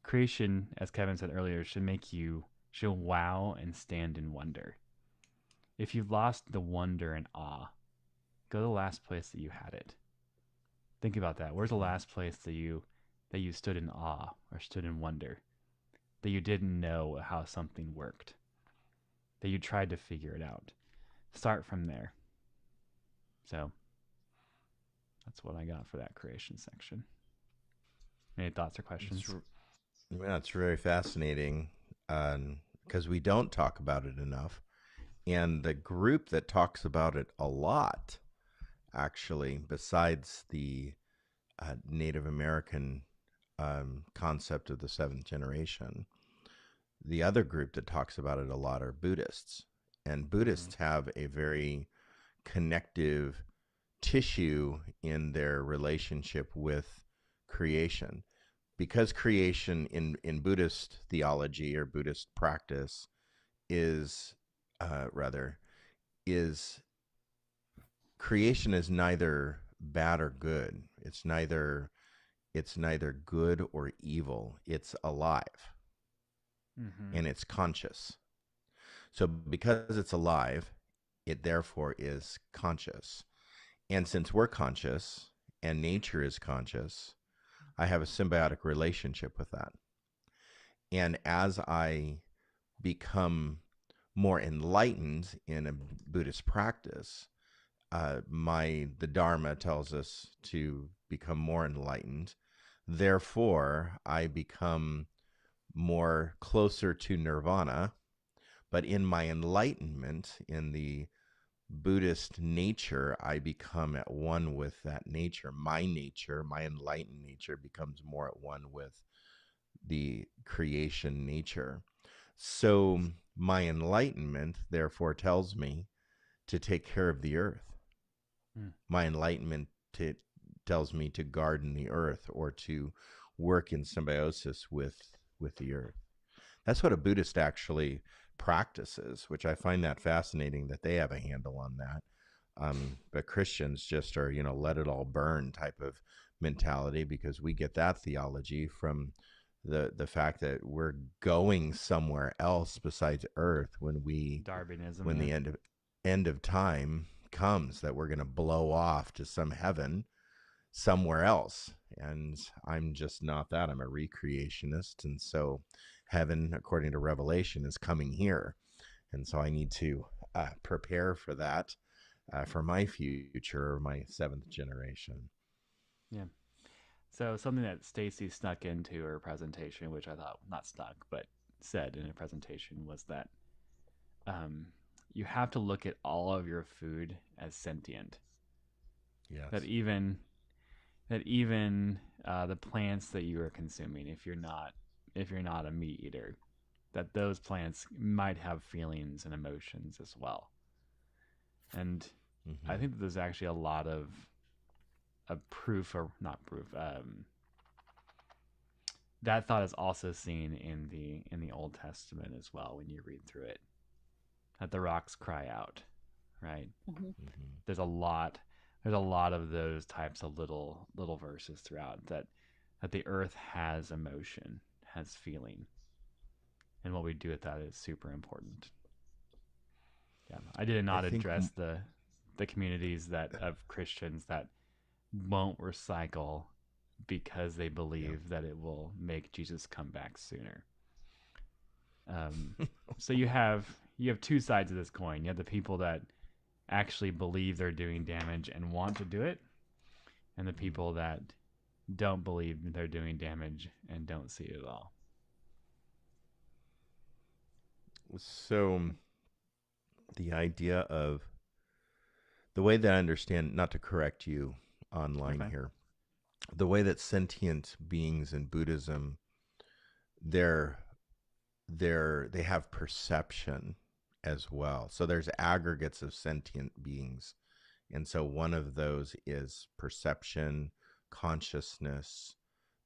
Creation, as Kevin said earlier, should wow and stand in wonder. If you've lost the wonder and awe, go to the last place that you had it. Think about that. Where's the last place that you stood in awe or stood in wonder? That you didn't know how something worked, that you tried to figure it out. Start from there. So that's what I got for that creation section. Any thoughts or questions? That's very fascinating because we don't talk about it enough. And the group that talks about it a lot, actually, besides the Native American concept of the 7th generation, the other group that talks about it a lot are Buddhists. And Buddhists have a very connective tissue in their relationship with creation. Because creation in Buddhist theology or Buddhist practice is creation is neither bad or good. It's neither good or evil. It's alive. Mm-hmm. And it's conscious. So because it's alive, it therefore is conscious. And since we're conscious and nature is conscious, I have a symbiotic relationship with that. And as I become more enlightened in a Buddhist practice, the Dharma tells us to become more enlightened, Therefore, I become more closer to nirvana. But in my enlightenment, in the Buddhist nature, I become at one with that nature. My enlightened nature becomes more at one with the creation nature. So my enlightenment, therefore, tells me to take care of the earth. My enlightenment tells me to garden the earth or to work in symbiosis with the earth. That's what a Buddhist actually practices, which I find that fascinating that they have a handle on that. But Christians just are, let it all burn type of mentality, because we get that theology from the fact that we're going somewhere else besides Earth when Darwinism. The end of time comes, that we're going to blow off to some heaven somewhere else. And I'm just not that. I'm a recreationist, and so heaven, according to Revelation, is coming here, and so I need to prepare for that, for my future, my seventh generation. Yeah. So something that Stacy snuck into her presentation, which I thought, not snuck, but said in a presentation, was that you have to look at all of your food as sentient. Yes. That even the plants that you are consuming, if you're not a meat eater, that those plants might have feelings and emotions as well. And I think that there's actually a lot of proof, or not proof. That thought is also seen in the Old Testament as well when you read through it. That the rocks cry out, right? There's a lot of those types of little verses throughout that the earth has emotion, has feeling, and what we do with that is super important. Yeah, I did not address the communities of Christians that won't recycle because they believe that it will make Jesus come back sooner. So you have two sides of this coin. You have the people that actually believe they're doing damage and want to do it, and the people that don't believe they're doing damage and don't see it at all. So the idea of the way that I understand, not to correct you online here, the way that sentient beings in Buddhism, they have perception as well. So there's aggregates of sentient beings. And so one of those is perception, consciousness.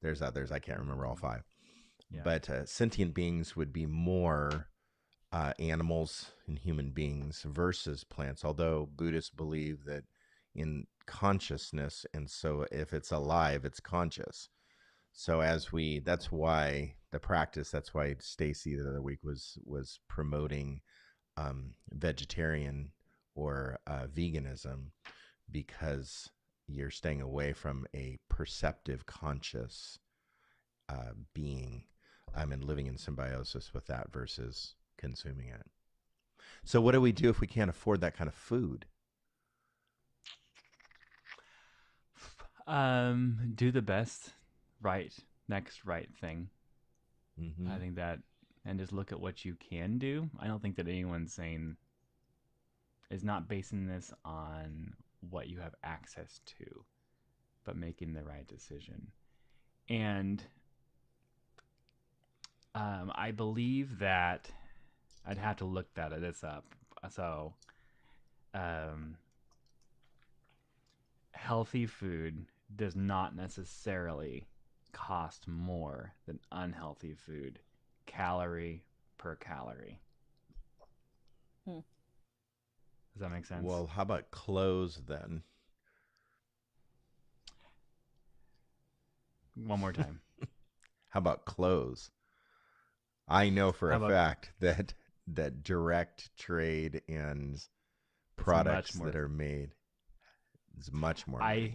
There's others. I can't remember all five. Yeah. But sentient beings would be more animals and human beings versus plants, although Buddhists believe that in consciousness, and so if it's alive, it's conscious. So that's why Stacy the other week was promoting vegetarian or veganism, because you're staying away from a perceptive, conscious being, and living in symbiosis with that versus consuming it. So what do we do if we can't afford that kind of food? Do the best, next right thing. I think that, and just look at what you can do. I don't think that anyone's is not basing this on what you have access to, but making the right decision. And I believe that I'd have to look this up. So, healthy food does not necessarily cost more than unhealthy food, calorie per calorie. Does that make sense? Well, how about clothes then? One more time. How about clothes? I know for a fact that direct trade and products that are made is much more. My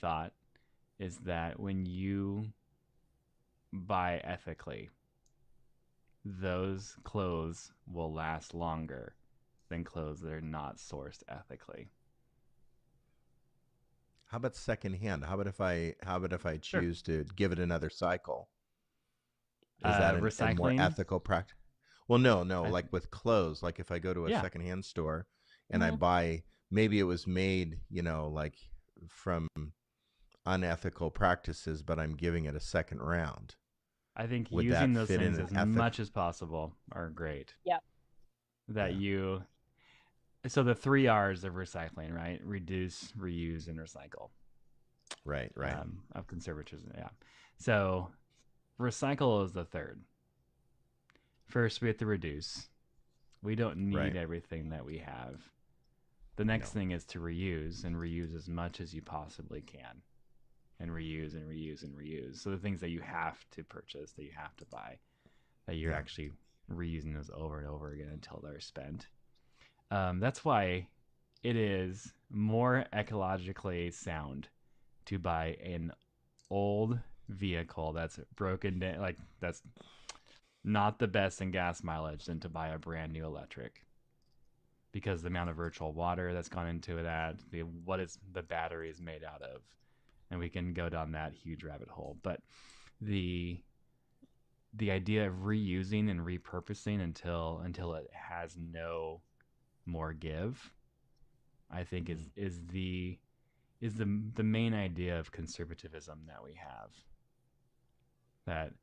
thought is that when you buy ethically, those clothes will last longer than clothes that are not sourced ethically. How about secondhand? How about if I Sure. choose to give it another cycle? Is that a more Recycling. ethical practice? Well, no. I, Like with clothes, like if I go to a yeah. secondhand store and I Hmm. buy, maybe it was made, like from unethical practices, but I'm giving it a second round. I think Would using that those fit in things an as ethic? much as possible are great. Yeah. That Yeah. you So the three R's of recycling, right? Reduce, reuse, and recycle. Right. Right. Of conservatism, yeah. So recycle is the third. First, we have to reduce. We don't need Right. everything that we have. The next No. thing is to reuse, and reuse as much as you possibly can, and reuse and reuse and reuse. So the things that you have to purchase, that you have to buy, that you're Yeah. actually reusing those over and over again until they're spent. That's why it is more ecologically sound to buy an old vehicle that's broken down, like that's not the best in gas mileage, than to buy a brand new electric, because the amount of virtual water that's gone into that, what is the battery is made out of, and we can go down that huge rabbit hole. But the the idea of reusing and repurposing until it has no more give, I think is the main idea of conservatism that we have. That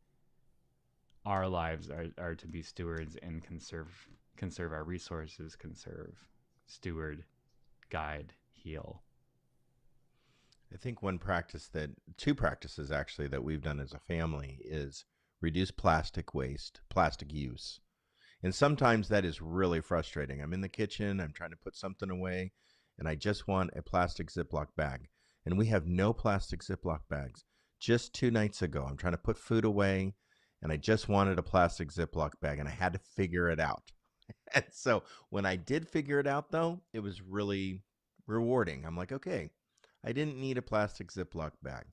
our lives are to be stewards and conserve our resources, conserve, steward, guide, heal. I think two practices actually that we've done as a family is reduce plastic waste, plastic use. And sometimes that is really frustrating. I'm in the kitchen, I'm trying to put something away, and I just want a plastic Ziploc bag. And we have no plastic Ziploc bags. Just 2 nights ago, I'm trying to put food away, and I just wanted a plastic Ziploc bag, and I had to figure it out. And so when I did figure it out, though, it was really rewarding. I'm like, okay, I didn't need a plastic Ziploc bag.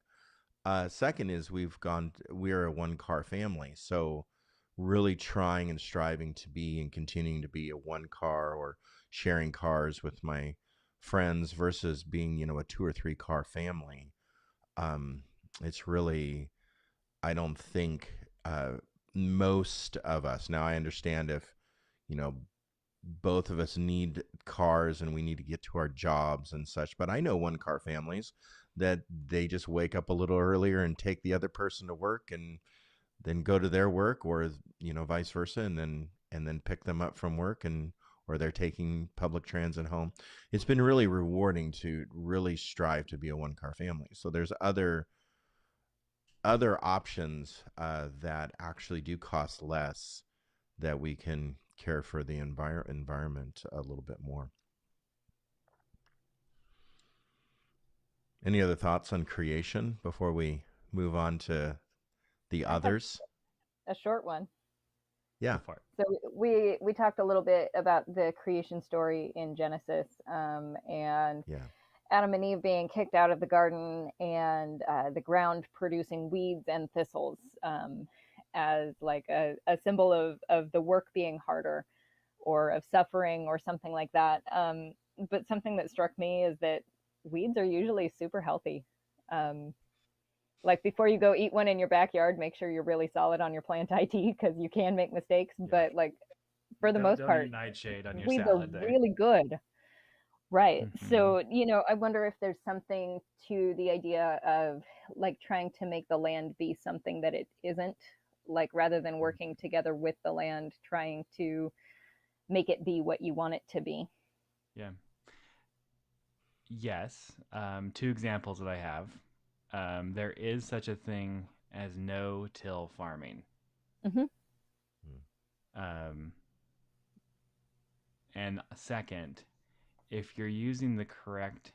Second is we're a one car family. So really trying and striving to be and continuing to be a one car or sharing cars with my friends versus being, a 2 or 3 car family. Um, it's really, I don't think most of us, now I understand if, you know, both of us need cars and we need to get to our jobs and such. But I know 1 car families that they just wake up a little earlier and take the other person to work and then go to their work, or vice versa, and then pick them up from work, and or they're taking public transit home. It's been really rewarding to really strive to be a 1 car family. So there's other options that actually do cost less, that we can care for the environment a little bit more. Any other thoughts on creation before we move on to the I have others? a short one. Go Yeah, for it. So we talked a little bit about the creation story in Genesis, and yeah, Adam and Eve being kicked out of the garden, and the ground producing weeds and thistles, as like a symbol of the work being harder, or of suffering, or something like that. But something that struck me is that weeds are usually super healthy. Um, like before you go eat one in your backyard, make sure you're really solid on your plant ID, because you can make mistakes. yeah. But like for the Don't most don't part, eat nightshade on your weeds are salad there. really good. Right. Mm-hmm. So, I wonder if there's something to the idea of like trying to make the land be something that it isn't, like rather than working together with the land, trying to make it be what you want it to be. Yeah. Yes. Two examples that I have. There is such a thing as no-till farming. Hmm. Um, and second, if you're using the correct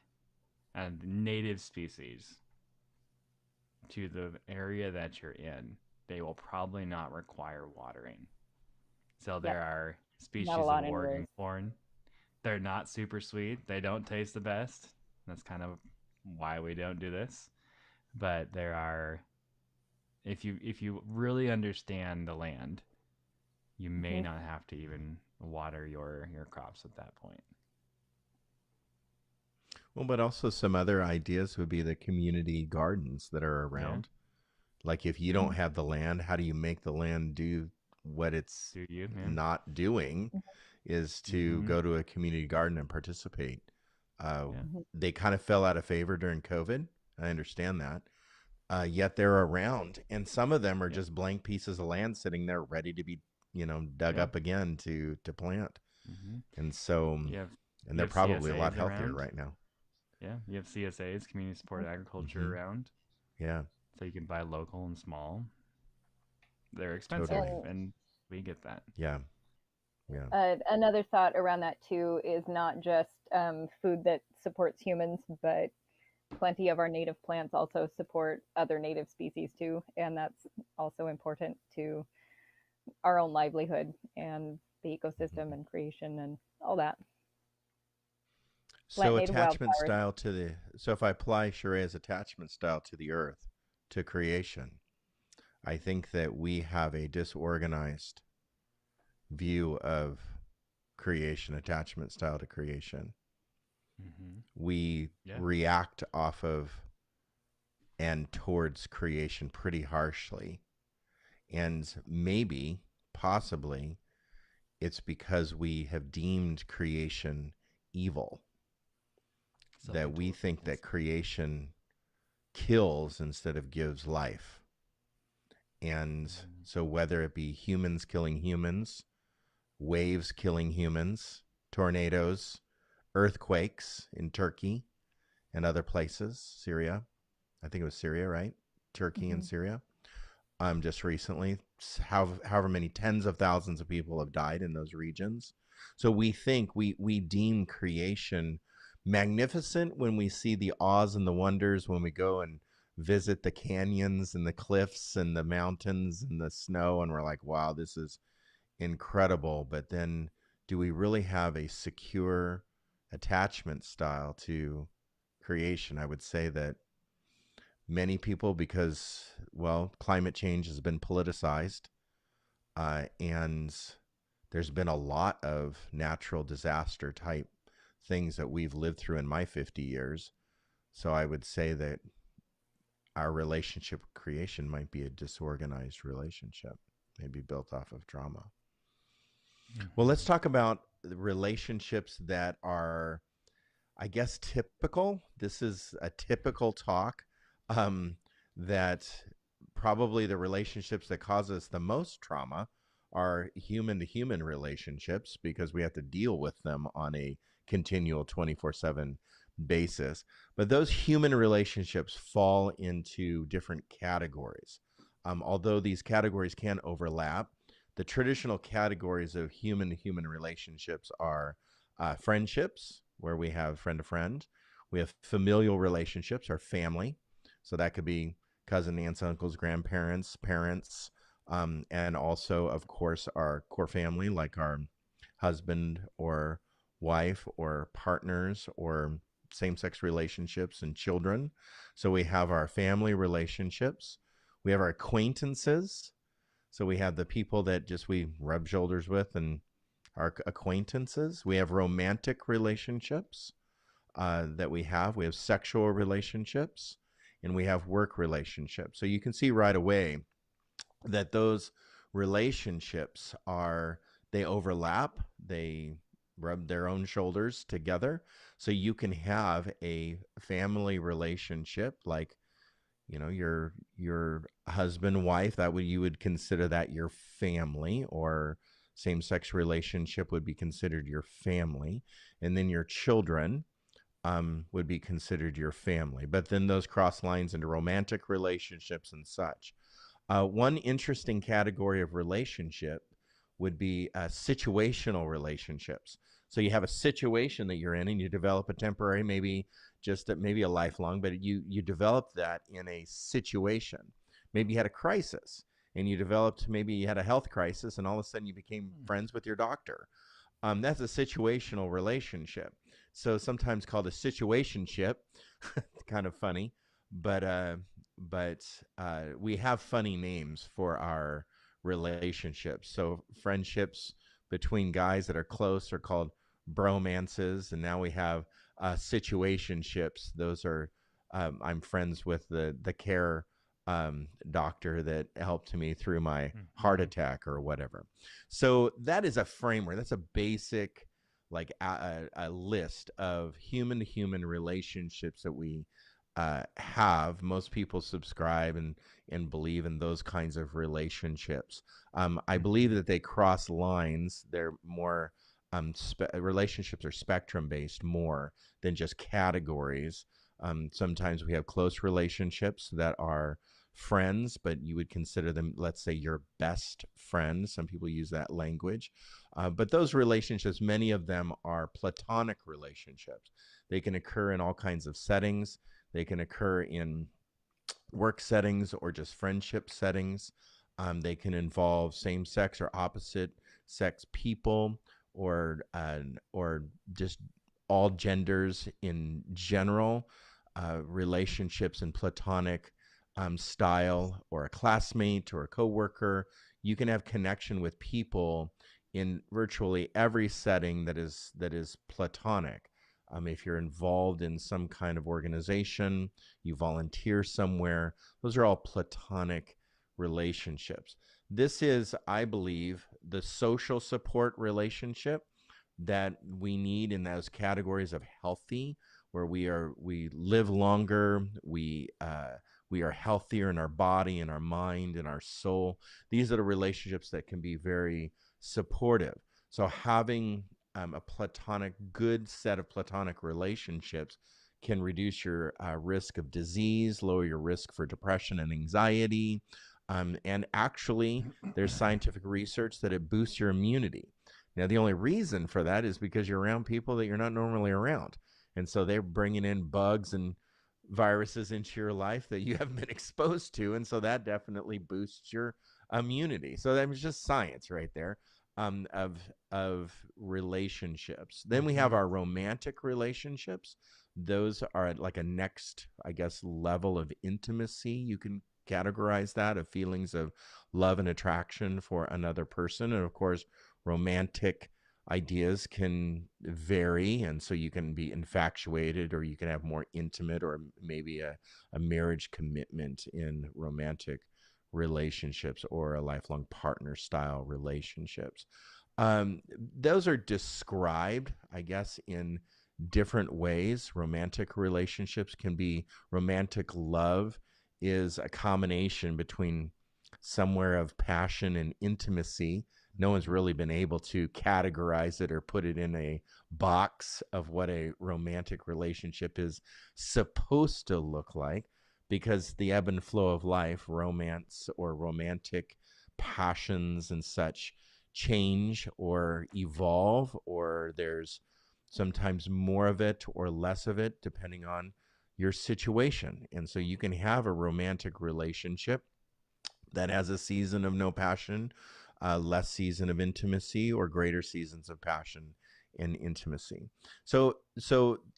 native species to the area that you're in, they will probably not require watering. So Yep. there are Not a species of lot, Oregon anyways. corn. They're not super sweet. They don't taste the best. That's kind of why we don't do this. But there are, if you really understand the land, you may Hmm. not have to even water your crops at that point. Well, but also some other ideas would be the community gardens that are Yeah. around. Like if you don't have the land, how do you make the land do what it's Do you? Yeah. not doing? Is to Mm-hmm. go to a community garden and participate. Uh, Yeah. Mhm. they kind of fell out of favor during COVID. I understand that. Yet they're around, and some of them are Yeah. just blank pieces of land sitting there ready to be, dug Yeah. up again to plant. Mm-hmm. And so, You have and you they're have probably a lot CSAs healthier around. right now. Yeah. You have CSAs, community supported agriculture Hmm. around, Yeah, so you can buy local and small. They're expensive, totally. And and we get that. Yeah, yeah. another thought around that too is not just food that supports humans, but plenty of our native plants also support other native species too, and that's also important to our own livelihood and the ecosystem Mhm. and creation and all that. Plant So native attachment wildflowers. style to the so if I apply Sharea's attachment style to the earth, to creation, I think that we have a disorganized view of creation, attachment style to creation. Mm-hmm. We Yeah. react off of and towards creation pretty harshly. And maybe, possibly, it's because we have deemed creation evil, that we think that creation kills instead of gives life. And so, whether it be humans killing humans, waves killing humans, tornadoes, earthquakes in Turkey and other places, Syria, I think it was Syria, right? Turkey and Mm-hmm. Syria. Just recently, however many tens of thousands of people have died in those regions. So we think we deem creation magnificent when we see the awes and the wonders, when we go and visit the canyons and the cliffs and the mountains and the snow, and we're like, wow, this is incredible. But then, do we really have a secure attachment style to creation? I would say that many people, because, well, climate change has been politicized, and there's been a lot of natural disaster type things that we've lived through in my 50 years. So I would say that our relationship with creation might be a disorganized relationship, maybe built off of trauma. Well, let's talk about the relationships that are, I guess, typical. This is a typical talk, um, that probably the relationships that cause us the most trauma are human to human relationships, because we have to deal with them on a continual 24/7 basis. But those human relationships fall into different categories. Although these categories can overlap, the traditional categories of human to human relationships are friendships, where we have friend to friend. We have familial relationships, our family. So that could be cousin, aunts, uncles, grandparents, parents, and also, of course, our core family, like our husband or wife or partners or same sex relationships and children. So we have our family relationships. We have our acquaintances. So we have the people that just we rub shoulders with and our acquaintances. We have romantic relationships that we have. We have sexual relationships, and we have work relationships. So you can see right away that those relationships they overlap. They rub their own shoulders together. So you can have a family relationship, like, your husband, wife, that would, you would consider that your family, or same-sex relationship would be considered your family, and then your children would be considered your family. But then those cross lines into romantic relationships and such. One interesting category of relationship would be situational relationships. So you have a situation that you're in, and you develop a temporary, maybe maybe a lifelong, but you develop that in a situation. Maybe you had a crisis, and maybe you had a health crisis, and all of a sudden you became friends with your doctor. That's a situational relationship. So sometimes called a situationship. Kind of funny, but we have funny names for our relationships. So friendships between guys that are close are called bromances, and now we have situationships. Those are I'm friends with the care doctor that helped me through my heart attack or whatever. So that is a framework. That's a basic, like a list of human to human relationships that we have. Most people subscribe and believe in those kinds of relationships. I believe that they cross lines. They're more relationships are spectrum based more than just categories. Sometimes we have close relationships that are friends, but you would consider them, let's say, your best friend. Some people use that language. But those relationships, many of them are platonic relationships. They can occur in all kinds of settings. They can occur in work settings or just friendship settings. They can involve same-sex or opposite-sex people, or just all genders in general. Relationships in platonic style, or a classmate or a coworker. You can have connection with people in virtually every setting that is platonic. If you're involved in some kind of organization, you volunteer somewhere, those are all platonic relationships. This is, I believe, the social support relationship that we need in those categories of healthy, where we live longer, we are healthier in our body, in our mind, in our soul. These are the relationships that can be very supportive. So having a good set of platonic relationships can reduce your risk of disease, lower your risk for depression and anxiety. And actually, there's scientific research that it boosts your immunity. Now, the only reason for that is because you're around people that you're not normally around. And so they're bringing in bugs and viruses into your life that you haven't been exposed to. And so that definitely boosts your immunity. So that was just science right there. Of relationships. Then we have our romantic relationships. Those are like a next, I guess, level of intimacy. You can categorize that, of feelings of love and attraction for another person. And of course, romantic ideas can vary, and so you can be infatuated, or you can have more intimate, or maybe a marriage commitment in romantic relationships, or a lifelong partner style relationships. Those are described, I guess, in different ways. Romantic relationships can be, romantic love is a combination between somewhere of passion and intimacy. No one's really been able to categorize it or put it in a box of what a romantic relationship is supposed to look like, because the ebb and flow of life, romance or romantic passions and such, change or evolve, or there's sometimes more of it or less of it depending on your situation. And so you can have a romantic relationship that has a season of no passion, less season of intimacy, or greater seasons of passion and intimacy. So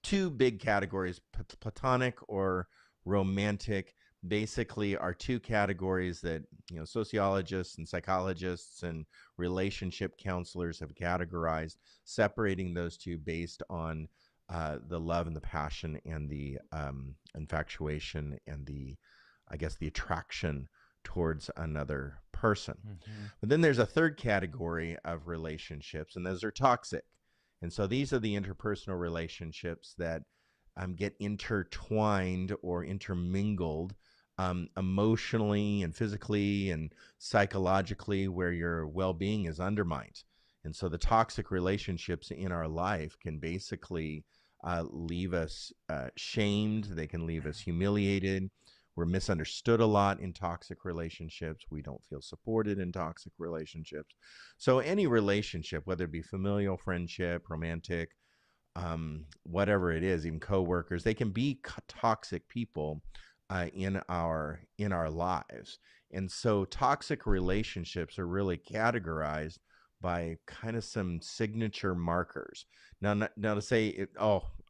two big categories, platonic or romantic, basically are two categories that, sociologists and psychologists and relationship counselors have categorized, separating those two based on the love and the passion and the infatuation and the attraction towards another person. But then there's a third category of relationships, and those are toxic. And so these are the interpersonal relationships that get intertwined or intermingled emotionally and physically and psychologically, where your well-being is undermined. And so the toxic relationships in our life can basically leave us shamed. They can leave us humiliated. We're misunderstood a lot in toxic relationships. We don't feel supported in toxic relationships. So any relationship, whether it be familial, friendship, romantic, whatever it is, even coworkers, they can be toxic people in our lives. And so toxic relationships are really categorized by kind of some signature markers. Now to say,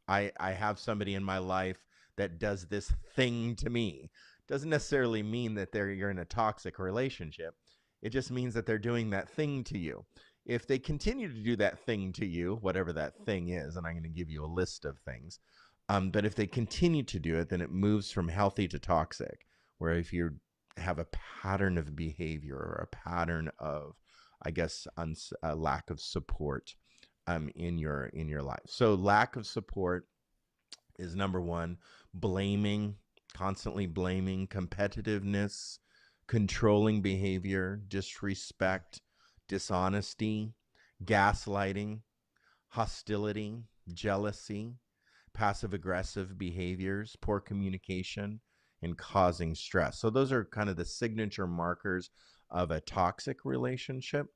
I have somebody in my life that does this thing to me, doesn't necessarily mean that you're in a toxic relationship. It just means that they're doing that thing to you. if they continue to do that thing to you, whatever that thing is, and I'm going to give you a list of things, but if they continue to do it, then it moves from healthy to toxic, where if you have a pattern of behavior or a pattern of, I guess, lack of support in your life. So lack of support is number one. Blaming, constantly blaming, competitiveness, controlling behavior, disrespect, dishonesty, gaslighting, hostility, jealousy, passive aggressive behaviors, poor communication, and causing stress. So those are kind of the signature markers of a toxic relationship.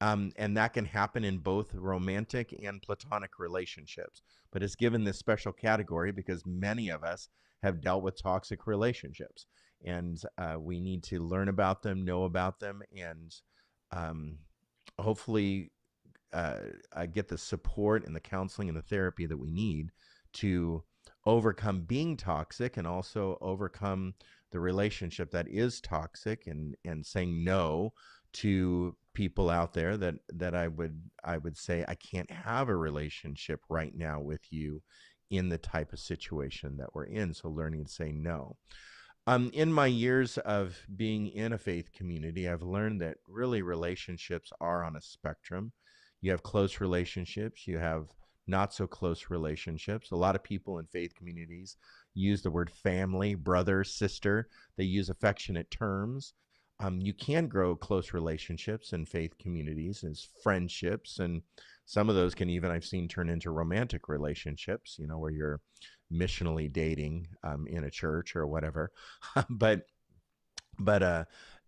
And that can happen in both romantic and platonic relationships. But it's given this special category because many of us have dealt with toxic relationships. And we need to learn about them, know about them, and hopefully get the support and the counseling and the therapy that we need to overcome being toxic and also overcome the relationship that is toxic, and saying no to people out there that I would say, I can't have a relationship right now with you in the type of situation that we're in. So learning to say no. In my years of being in a faith community, I've learned that really relationships are on a spectrum. You have close relationships, you have not so close relationships. A lot of people in faith communities use the word family, brother, sister. They use affectionate terms. You can grow close relationships in faith communities as friendships, and some of those can even, I've seen, turn into romantic relationships, where you're missionally dating in a church or whatever. but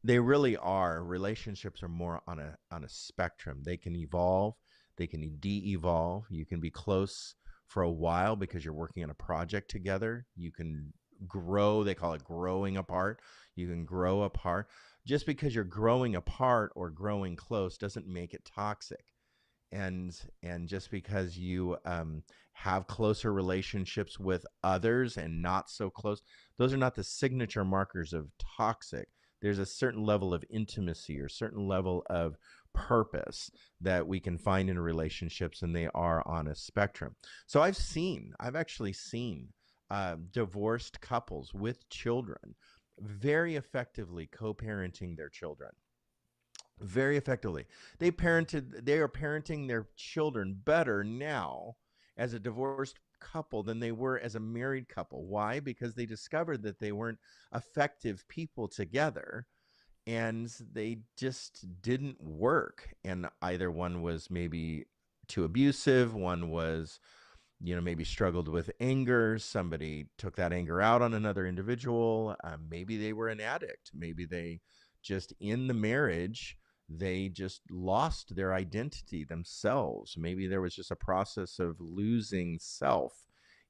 they really are, relationships are more on a spectrum. They can evolve, they can de-evolve. You can be close for a while because you're working on a project together. You can grow, they call it growing apart. You can grow apart. Just because you're growing apart or growing close doesn't make it toxic. And just because you have closer relationships with others and not so close, those are not the signature markers of toxic. There's a certain level of intimacy or certain level of purpose that we can find in relationships, and they are on a spectrum. So I've actually seen divorced couples with children very effectively co-parenting their children. Very effectively. They are parenting their children better now as a divorced couple than they were as a married couple. Why? Because they discovered that they weren't effective people together, and they just didn't work. And either one was maybe too abusive, one was maybe struggled with anger. Somebody took that anger out on another individual. Maybe they were an addict. Maybe they just, in the marriage, they just lost their identity themselves. Maybe there was just a process of losing self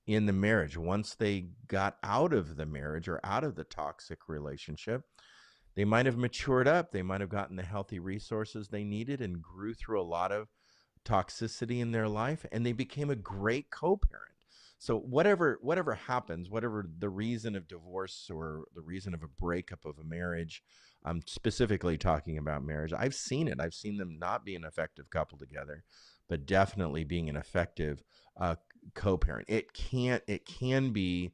in the marriage. Once they got out of the marriage or out of the toxic relationship, they might have matured up. They might have gotten the healthy resources they needed and grew through a lot of toxicity in their life, and they became a great co-parent. So whatever happens, whatever the reason of divorce or the reason of a breakup of a marriage, I'm specifically talking about marriage, I've seen it. I've seen them not be an effective couple together, but definitely being an effective co-parent. It can be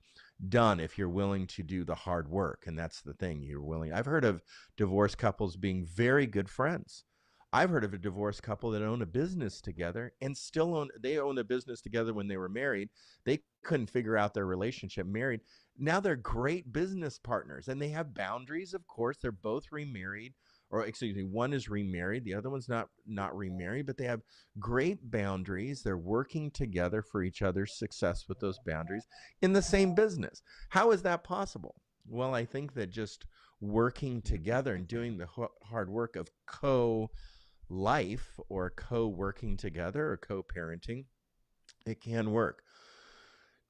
done if you're willing to do the hard work, and that's the thing. You're willing. I've heard of divorced couples being very good friends. I've heard of a divorced couple that own a business together and they own a business together when they were married. They couldn't figure out their relationship married. Now they're great business partners, and they have boundaries. Of course, they're both remarried, or excuse me, one is remarried. The other one's not remarried, but they have great boundaries. They're working together for each other's success with those boundaries in the same business. How is that possible? Well, I think that just working together and doing the hard work of co-life or co-working together or co-parenting, it can work.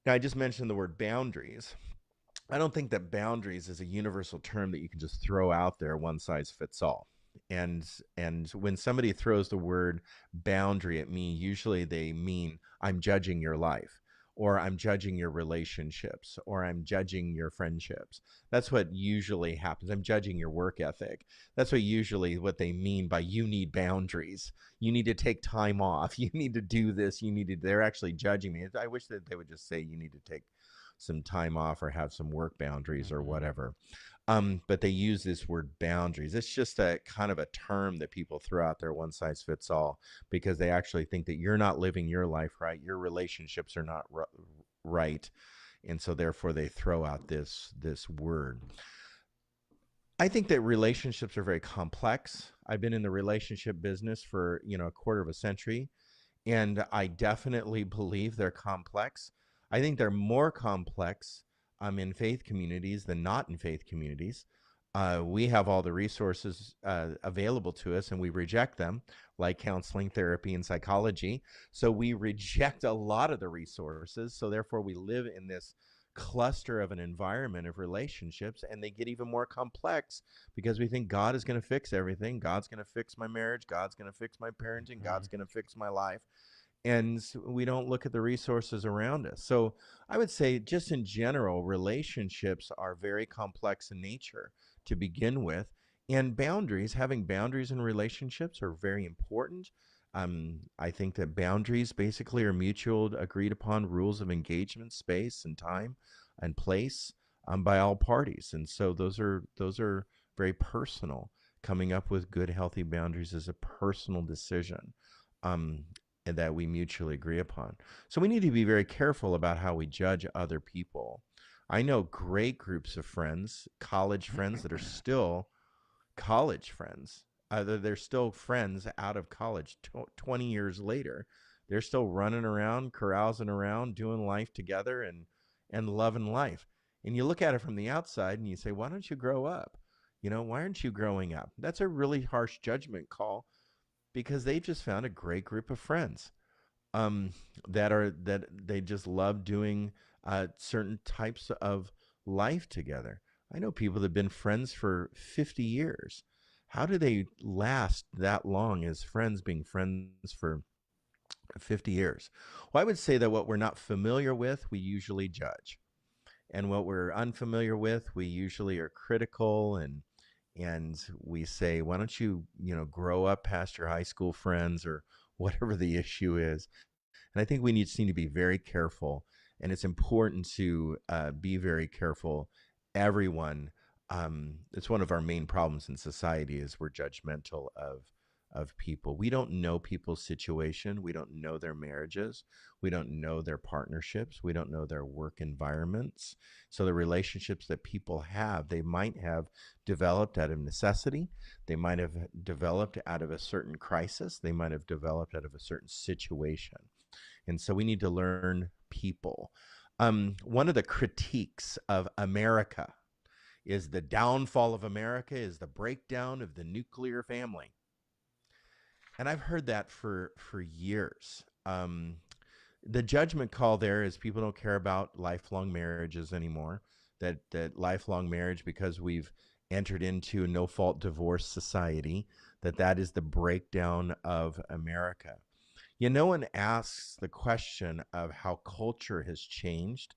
Now, I just mentioned the word boundaries. I don't think that boundaries is a universal term that you can just throw out there, one size fits all. And when somebody throws the word boundary at me, usually they mean I'm judging your life, or I'm judging your relationships, or I'm judging your friendships. That's what usually happens. I'm judging your work ethic. That's what they mean by you need boundaries. You need to take time off. You need to do this. They're actually judging me. I wish that they would just say you need to take some time off or have some work boundaries or whatever. But they use this word boundaries. It's just a kind of a term that people throw out there, one size fits all, because they actually think that you're not living your life right. Your relationships are not right. And so therefore they throw out this word. I think that relationships are very complex. I've been in the relationship business for, a quarter of a century, and I definitely believe they're complex. I think they're more complex in faith communities than not in faith communities. We have all the resources available to us, and we reject them, like counseling, therapy, and psychology. So we reject a lot of the resources. So therefore, we live in this cluster of an environment of relationships, and they get even more complex because we think God is going to fix everything. God's going to fix my marriage. God's going to fix my parenting. God's going to fix my life. And we don't look at the resources around us. So I would say, just in general, relationships are very complex in nature to begin with. And having boundaries in relationships are very important. I think that boundaries basically are mutual agreed upon rules of engagement, space and time and place by all parties. And so those are very personal. Coming up with good, healthy boundaries is a personal decision. And that we mutually agree upon. So we need to be very careful about how we judge other people. I know great groups of friends, college friends that are still college friends. They're still friends out of college 20 years later. They're still running around, carousing around, doing life together and loving life. And you look at it from the outside and you say, why don't you grow up? Why aren't you growing up? That's a really harsh judgment call, because they've just found a great group of friends that they just love doing certain types of life together. I know people that have been friends for 50 years. How do they last that long as friends, being friends for 50 years? Well, I would say that what we're not familiar with, we usually judge. And what we're unfamiliar with, we usually are critical and we say, why don't you, grow up past your high school friends, or whatever the issue is. And I think we need to be very careful, and it's important to be very careful. Everyone, it's one of our main problems in society, is we're judgmental of people. We don't know people's situation. We don't know their marriages. We don't know their partnerships. We don't know their work environments. So the relationships that people have, they might have developed out of necessity. They might have developed out of a certain crisis. They might have developed out of a certain situation. And so we need to learn people. One of the critiques of America is the downfall of America is the breakdown of the nuclear family. And I've heard that for years. The judgment call there is people don't care about lifelong marriages anymore. That lifelong marriage, because we've entered into a no-fault divorce society, that is the breakdown of America. No one asks the question of how culture has changed.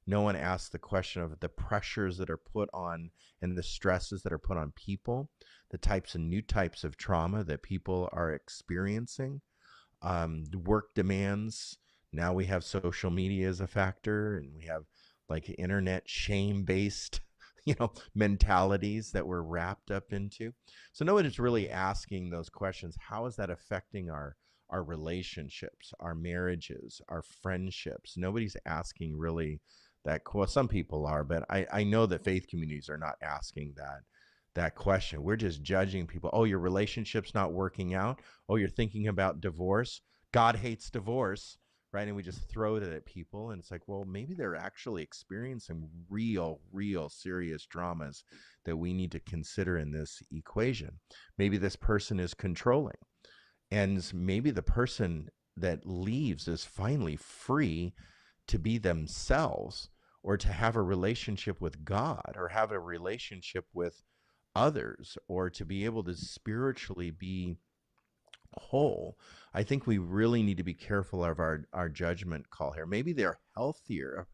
No one asks the question of the pressures that are put on and the stresses that are put on people, the new types of trauma that people are experiencing, work demands. Now we have social media as a factor, and we have like internet shame-based, mentalities that we're wrapped up into. So no one is really asking those questions. How is that affecting our relationships, our marriages, our friendships? Nobody's asking really that. Well, some people are, but I know that faith communities are not asking that question. We're just judging people. Oh, your relationship's not working out. Oh, you're thinking about divorce. God hates divorce, right? And we just throw it at people. And it's like, well, maybe they're actually experiencing real serious dramas that we need to consider in this equation. Maybe this person is controlling. And maybe the person that leaves is finally free to be themselves, or to have a relationship with God, or have a relationship with others, or to be able to spiritually be whole, I think we really need to be careful of our judgment call here. Maybe they're a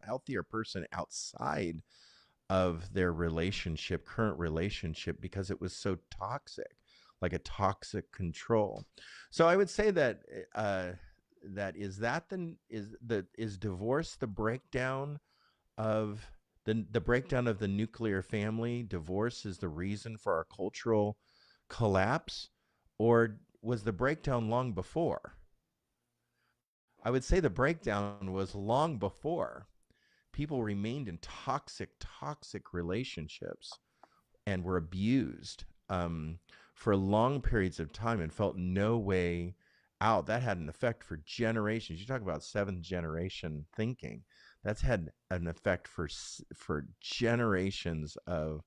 healthier person outside of their relationship, current relationship, because it was so toxic, like a toxic control. So I would say that is divorce the breakdown of the breakdown of the nuclear family? Divorce is the reason for our cultural collapse, or was the breakdown long before? I would say the breakdown was long before. People remained in toxic relationships and were abused for long periods of time and felt no way out. That had an effect for generations. You talk about seventh generation thinking. That's had an effect for generations of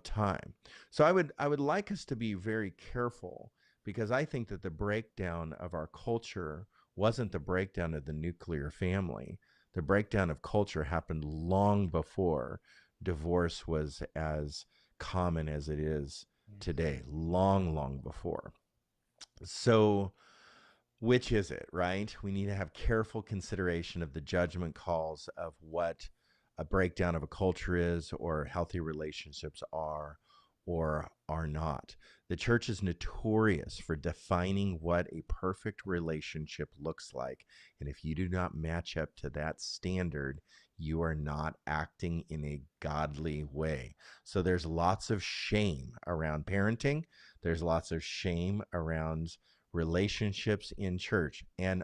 time. So I would like us to be very careful, because I think that the breakdown of our culture wasn't the breakdown of the nuclear family. The breakdown of culture happened long before divorce was as common as it is today, long before. So which is it, right? We need to have careful consideration of the judgment calls of what a breakdown of a culture is, or healthy relationships are or are not. The church is notorious for defining what a perfect relationship looks like. And if you do not match up to that standard, you are not acting in a godly way. So there's lots of shame around parenting. There's lots of shame around relationships in church. And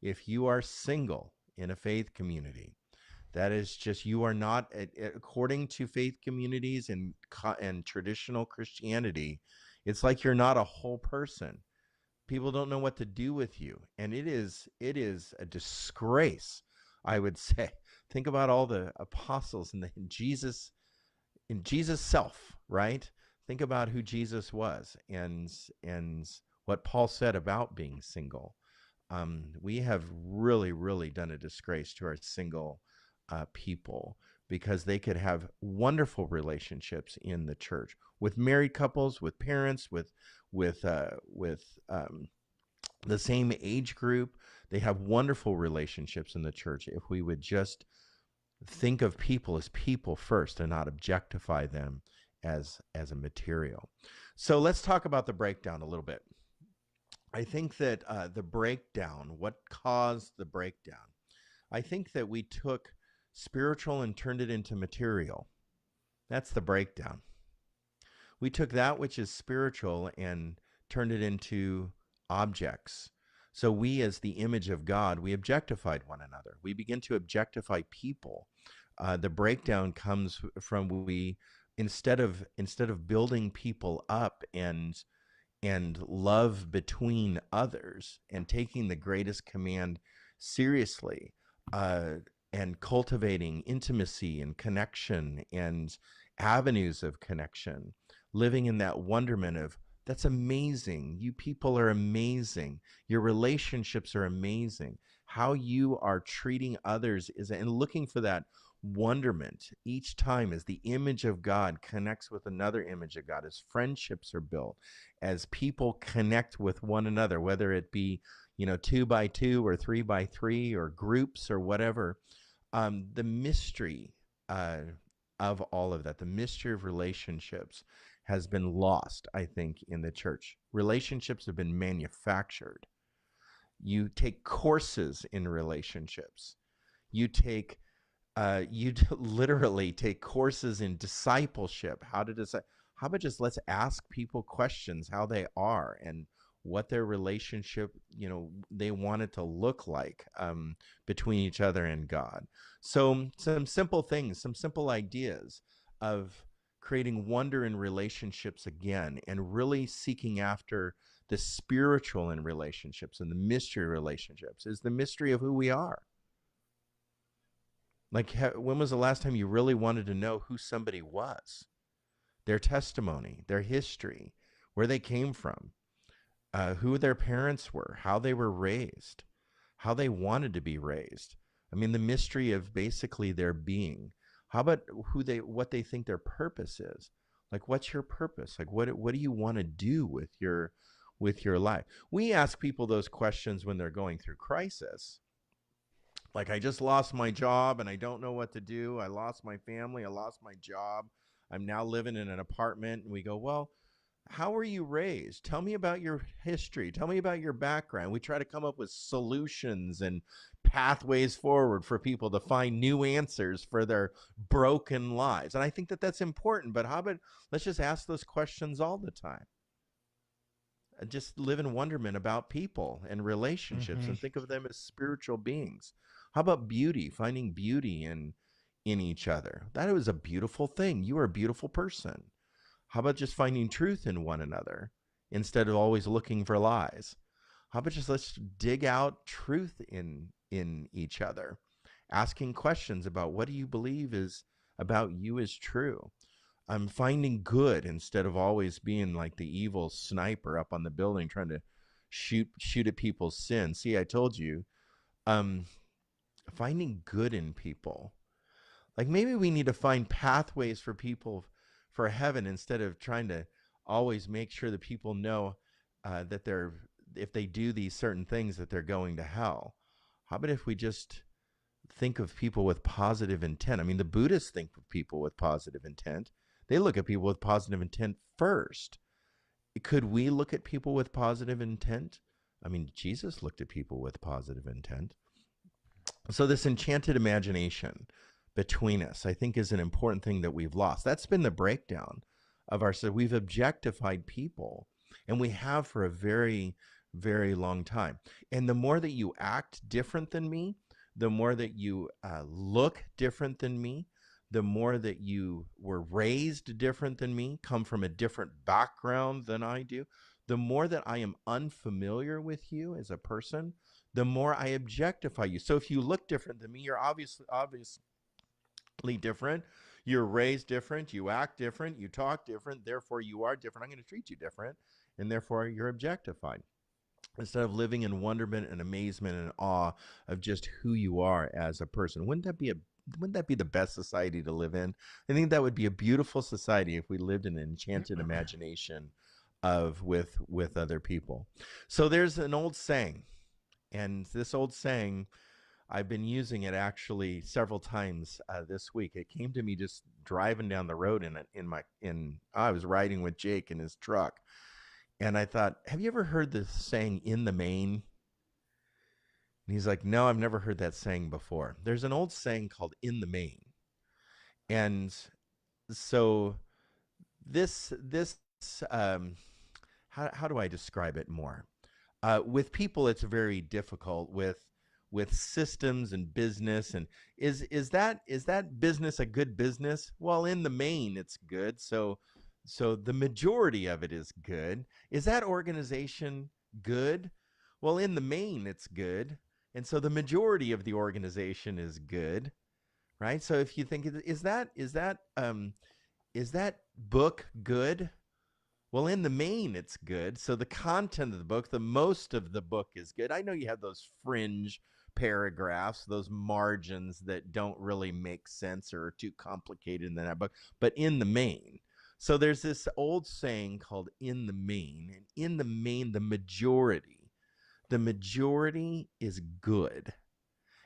if you are single in a faith community, that is just, you are not, according to faith communities and traditional Christianity, it's like you're not a whole person. People don't know what to do with you, and it is a disgrace, I would say. Think about all the apostles and in Jesus self, right? Think about who Jesus was, and what Paul said about being single. We have really done a disgrace to our single people, because they could have wonderful relationships in the church with married couples, with parents, with the same age group. They have wonderful relationships in the church if we would just think of people as people first and not objectify them as a material. So let's talk about the breakdown a little bit. I think that the breakdown, what caused the breakdown? I think that we took spiritual and turned it into material. That's the breakdown. We took that which is spiritual and turned it into objects. So we, as the image of God, we objectified one another. We begin to objectify people. The breakdown comes from instead of building people up and love between others and taking the greatest command seriously, and cultivating intimacy and connection and avenues of connection, living in that wonderment of, that's amazing. You people are amazing. Your relationships are amazing. How you are treating others and looking for that wonderment each time as the image of God connects with another image of God, as friendships are built, as people connect with one another, whether it be 2 by 2 or 3 by 3 or groups or whatever. The mystery of all of that, the mystery of relationships, has been lost, I think, in the church. Relationships have been manufactured. You take courses in relationships. You literally take courses in discipleship. How about just let's ask people questions, how they are and what their relationship, they want it to look like between each other and God. So some simple things, some simple ideas of creating wonder in relationships again, and really seeking after the spiritual in relationships, and the mystery of relationships is the mystery of who we are. Like, when was the last time you really wanted to know who somebody was? Their testimony, their history, where they came from, who their parents were, how they were raised, how they wanted to be raised. I mean, the mystery of basically their being. How about what they think their purpose is? Like, what's your purpose? Like, what do you want to do with your with your life? We ask people those questions when they're going through crisis. Like, I just lost my job and I don't know what to do. I lost my family. I lost my job. I'm now living in an apartment. And we go, well, how were you raised? Tell me about your history. Tell me about your background. We try to come up with solutions and pathways forward for people to find new answers for their broken lives. And I think that that's important. But how about let's just ask those questions all the time? Just live in wonderment about people and relationships and think of them as spiritual beings. How about beauty? Finding beauty in each other. That was a beautiful thing. You are a beautiful person. How about just finding truth in one another instead of always looking for lies? How about just let's dig out truth in each other, asking questions about what do you believe is about you is true. I'm finding good instead of always being like the evil sniper up on the building trying to shoot at people's sins. See, I told you, finding good in people. Like maybe we need to find pathways for people for heaven instead of trying to always make sure that people know that if they do these certain things that they're going to hell. How about if we just think of people with positive intent? I mean, the Buddhists think of people with positive intent. They look at people with positive intent first. Could we look at people with positive intent? I mean, Jesus looked at people with positive intent. So this enchanted imagination between us, I think, is an important thing that we've lost. That's been the breakdown of our, so we've objectified people, and we have for a very, very long time. And the more that you act different than me, the more that you look different than me, the more that you were raised different than me, come from a different background than I do, the more that I am unfamiliar with you as a person, the more I objectify you. So if you look different than me, you're obviously different. You're raised different. You act different. You talk different. Therefore, you are different. I'm going to treat you different. And therefore, you're objectified. Instead of living in wonderment and amazement and awe of just who you are as a person. Wouldn't that be the best society to live in? I think that would be a beautiful society if we lived in an enchanted imagination of with other people. So there's an old saying, and this old saying, I've been using it actually several times this week. It came to me just driving down the road I was riding with Jake in his truck, and I thought, have you ever heard the saying "in the main"? And he's like, no, I've never heard that saying before. There's an old saying called "in the main," and so this how do I describe it more? With people, it's very difficult with systems and business. And is that business a good business? Well, in the main, it's good. So the majority of it is good. Is that organization good? Well, in the main, it's good. And so the majority of the organization is good, right? So if you think, is that book good? Well, in the main, it's good. So the content of the book, the most of the book is good. I know you have those fringe paragraphs, those margins that don't really make sense or are too complicated in that book, but in the main. So there's this old saying called "in the main," and in the main, the majority is good.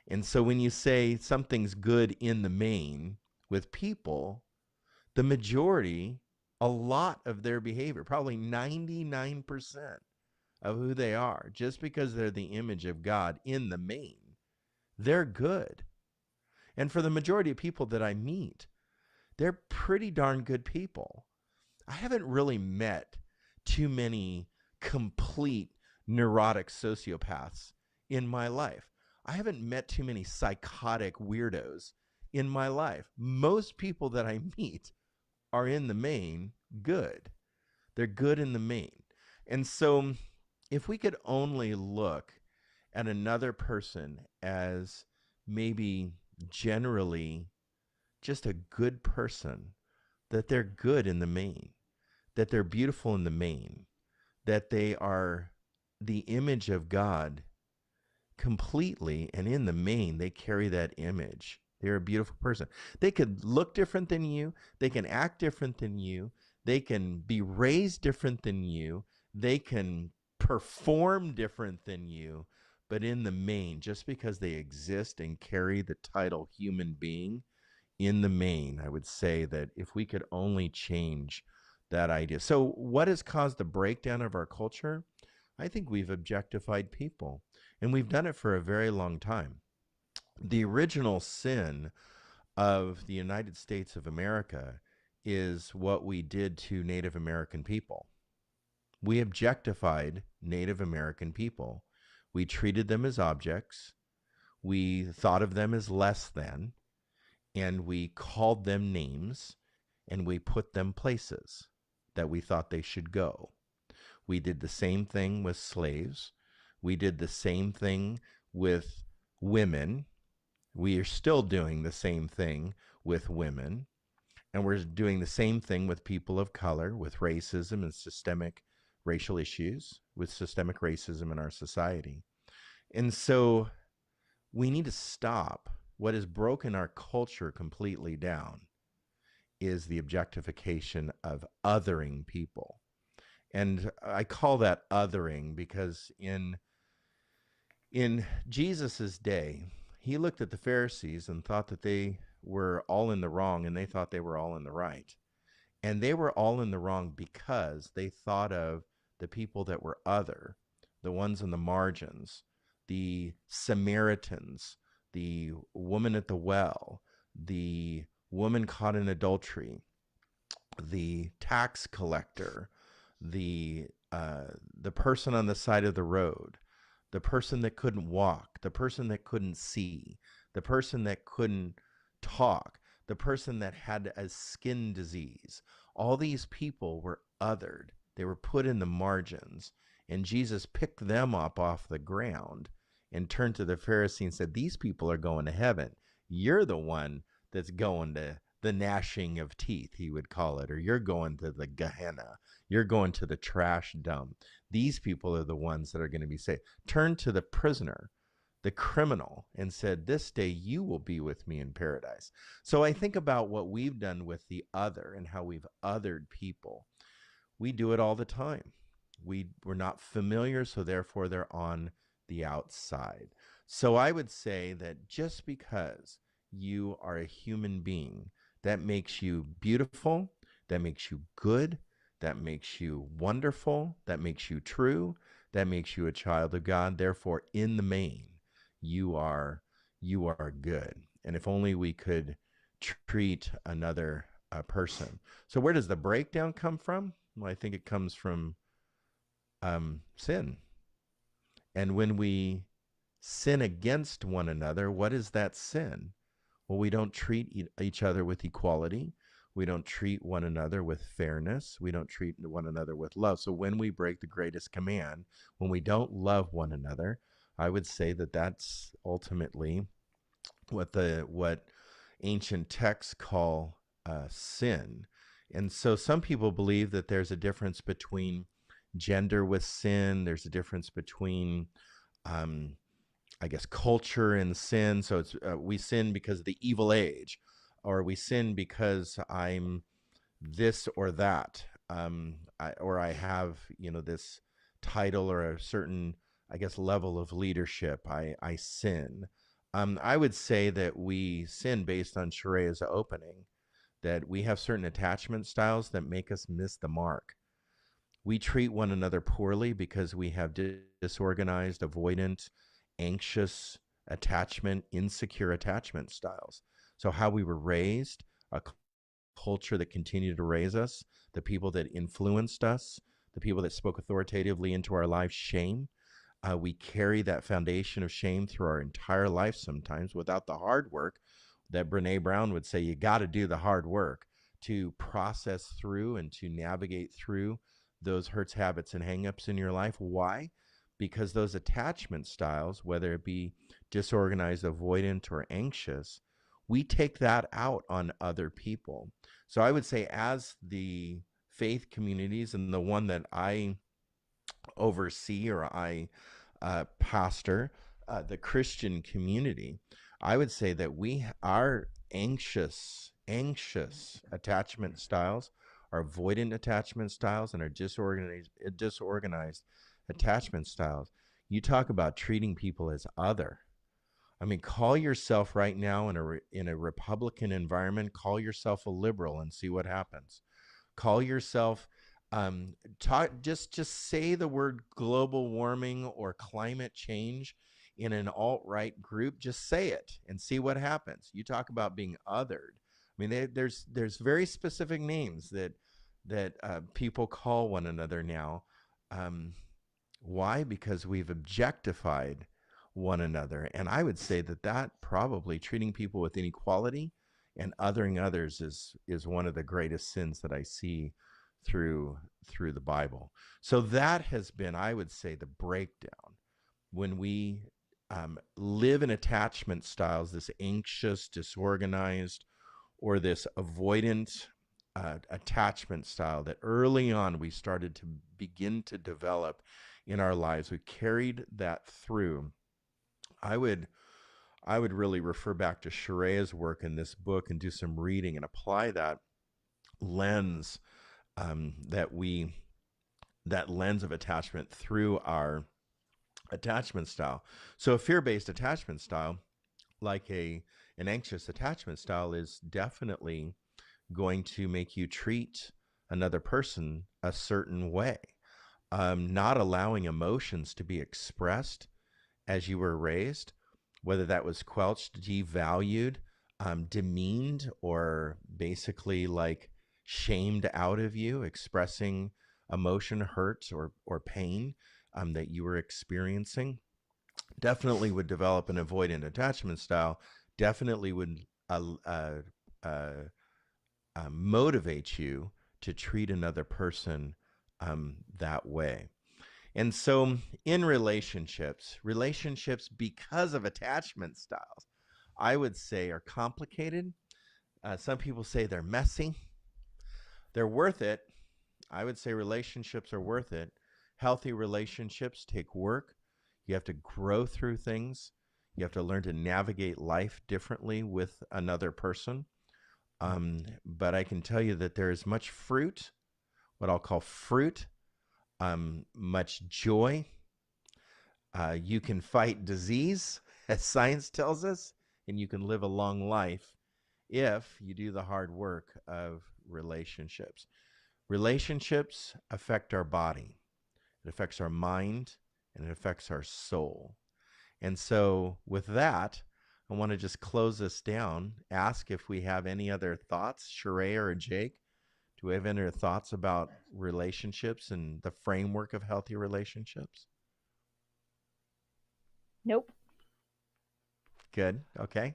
And so when you say something's good in the main with people, the majority, a lot of their behavior, probably 99% of who they are, just because they're the image of God in the main, they're good. And for the majority of people that I meet, they're pretty darn good people. I haven't really met too many complete neurotic sociopaths in my life. I haven't met too many psychotic weirdos in my life. Most people that I meet are in the main good. They're good in the main. And so if we could only look at another person as maybe generally just a good person, that they're good in the main, that they're beautiful in the main, that they are the image of God completely, and in the main, they carry that image. They're a beautiful person. They could look different than you. They can act different than you. They can be raised different than you. They can perform different than you, but in the main, just because they exist and carry the title human being, in the main, I would say that if we could only change that idea. So, what has caused the breakdown of our culture? I think we've objectified people, and we've done it for a very long time. The original sin of the United States of America is what we did to Native American people. We objectified Native American people. We treated them as objects. We thought of them as less than, and we called them names, and we put them places that we thought they should go. We did the same thing with slaves. We did the same thing with women. We are still doing the same thing with women. And we're doing the same thing with people of color, with racism and systemic racial issues, with systemic racism in our society. And so we need to stop. What has broken our culture completely down is the objectification of othering people. And I call that othering because in Jesus's day, he looked at the Pharisees and thought that they were all in the wrong, and they thought they were all in the right. And they were all in the wrong because they thought of the people that were other, the ones on the margins, the Samaritans, the woman at the well, the woman caught in adultery, the tax collector, the person on the side of the road, the person that couldn't walk, the person that couldn't see, the person that couldn't talk, the person that had a skin disease. All these people were othered. They were put in the margins. And Jesus picked them up off the ground and turned to the Pharisee and said, these people are going to heaven. You're the one that's going to the gnashing of teeth, he would call it, or you're going to the Gehenna. You're going to the trash dump. These people are the ones that are going to be saved. Turned to the prisoner, the criminal, and said, this day you will be with me in paradise. So I think about what we've done with the other and how we've othered people. We do it all the time. We're not familiar, so therefore they're on the outside. So I would say that just because you are a human being, that makes you beautiful, that makes you good, that makes you wonderful, that makes you true, that makes you a child of God. Therefore, in the main, you are good. And if only we could treat another person. So where does the breakdown come from? Well, I think it comes from sin. And when we sin against one another, what is that sin? Well, we don't treat each other with equality. We don't treat one another with fairness. We don't treat one another with love. So when we break the greatest command, when we don't love one another, I would say that that's ultimately what ancient texts call sin. And so some people believe that there's a difference between gender with sin. There's a difference between I guess culture and sin. So it's we sin because of the evil age, or we sin because I'm this or that, or I have this title or a certain, I guess, level of leadership. I sin. I would say that we sin based on Sharea's opening, that we have certain attachment styles that make us miss the mark. We treat one another poorly because we have disorganized, avoidant, anxious attachment, insecure attachment styles. So how we were raised, a culture that continued to raise us, the people that influenced us, the people that spoke authoritatively into our lives, shame. We carry that foundation of shame through our entire life sometimes without the hard work that Brene Brown would say, you got to do the hard work to process through and to navigate through those hurts, habits, and hangups in your life. Why? Because those attachment styles, whether it be disorganized, avoidant, or anxious, we take that out on other people. So I would say, as the faith communities and the one that I oversee or I pastor, the Christian community, I would say that our anxious attachment styles, our avoidant attachment styles, and our disorganized attachment styles. You talk about treating people as other. I mean, call yourself right now in a Republican environment, call yourself a liberal and see what happens. Call yourself just say the word global warming or climate change in an alt-right group. Just say it and see what happens. You talk about being othered. I mean, there's very specific names that people call one another now. Why? Because we've objectified one another. And I would say that probably treating people with inequality and othering others is one of the greatest sins that I see through the Bible. So that has been, I would say, the breakdown when we live in attachment styles, this anxious, disorganized, or this avoidant attachment style that early on we started to begin to develop in our lives. We carried that through. I would really refer back to Sharea's work in this book and do some reading and apply that lens that lens of attachment through our attachment style. So a fear-based attachment style, like an anxious attachment style, is definitely going to make you treat another person a certain way, not allowing emotions to be expressed as you were raised, whether that was quelched, devalued, demeaned, or basically like shamed out of you, expressing emotion, hurt, or pain that you were experiencing. Definitely would develop an avoidant attachment style. Definitely would motivate you to treat another person that way. And so in relationships, because of attachment styles, I would say are complicated. Some people say they're messy. They're worth it. I would say relationships are worth it. Healthy relationships take work. You have to grow through things. You have to learn to navigate life differently with another person. But I can tell you that there is much fruit, what I'll call fruit, much joy. You can fight disease, as science tells us, and you can live a long life if you do the hard work of relationships. Relationships affect our body. It affects our mind, and it affects our soul. And so with that, I want to just close this down, ask if we have any other thoughts, Sheree or Jake. Do we have any other thoughts about relationships and the framework of healthy relationships? Nope. Good. Okay.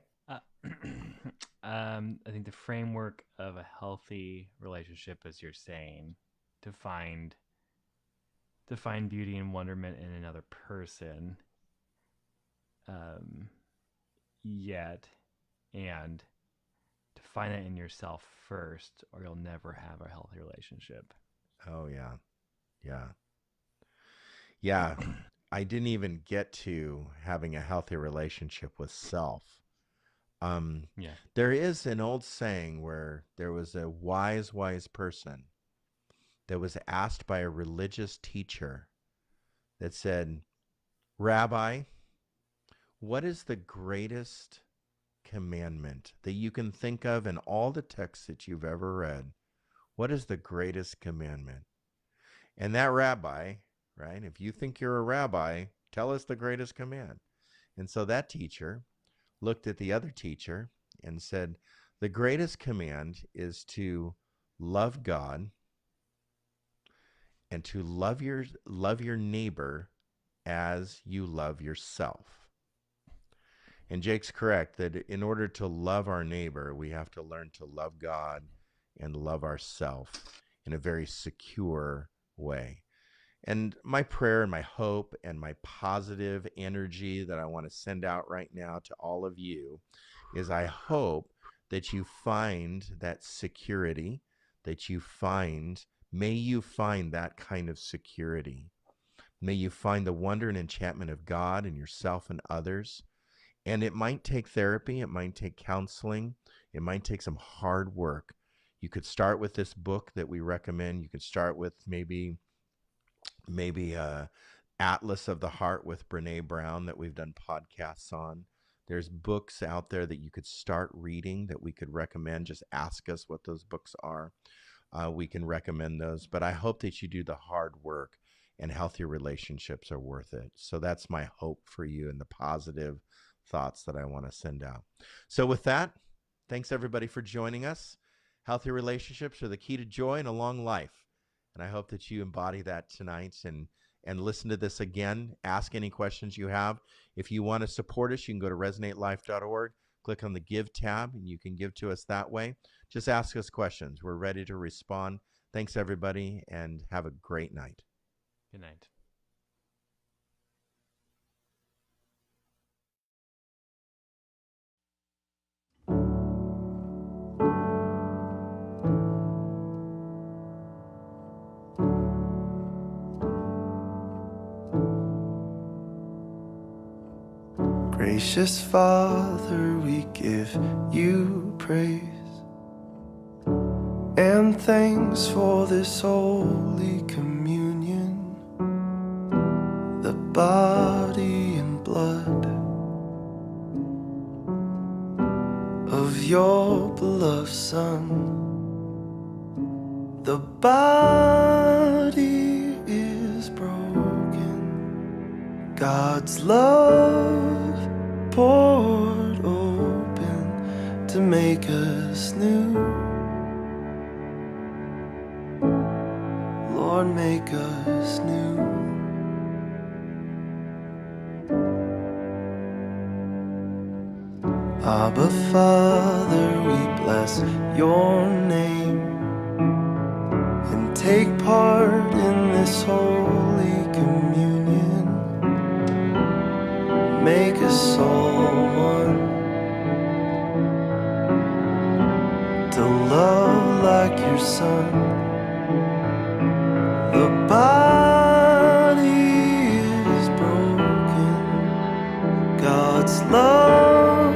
I think the framework of a healthy relationship, as you're saying, to find beauty and wonderment in another person, and to find that in yourself first, or you'll never have a healthy relationship. Oh, yeah. Yeah. Yeah. I didn't even get to having a healthy relationship with self. There is an old saying where there was a wise person that was asked by a religious teacher that said, "Rabbi, what is the greatest commandment that you can think of in all the texts that you've ever read? What is the greatest commandment?" And that rabbi, right, if you think you're a rabbi, tell us the greatest command. And so that teacher looked at the other teacher and said, the greatest command is to love God and to love your neighbor as you love yourself. And Jake's correct that in order to love our neighbor, we have to learn to love God and love ourselves in a very secure way. And my prayer and my hope and my positive energy that I want to send out right now to all of you is I hope that you find that security, may you find that kind of security. May you find the wonder and enchantment of God in yourself and others. And it might take therapy, it might take counseling, it might take some hard work. You could start with this book that we recommend. You could start with maybe Atlas of the Heart with Brene Brown that we've done podcasts on. There's books out there that you could start reading that we could recommend. Just ask us what those books are. We can recommend those. But I hope that you do the hard work, and healthy relationships are worth it. So that's my hope for you and the positive thoughts that I want to send out. So with that, thanks everybody for joining us. Healthy relationships are the key to joy and a long life. And I hope that you embody that tonight and listen to this again. Ask any questions you have. If you want to support us, you can go to resonatelife.org, click on the Give tab, and you can give to us that way. Just ask us questions. We're ready to respond. Thanks, everybody, and have a great night. Good night. Gracious Father, we give you praise and thanks for this holy communion, the body and blood of your beloved Son. The body is broken, God's love poured open to make us new. Lord, make us new. Abba, Father, we bless your name and take part in this holy communion. Make us all one, to love like your Son. The body is broken, God's love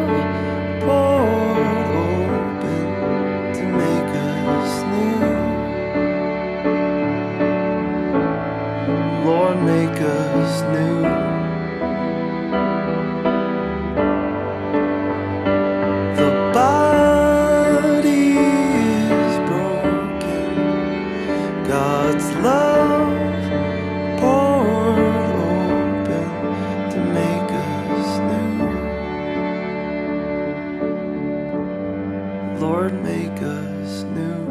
poured open to make us new. Lord, make us new. God's love poured open to make us new. Lord, make us new.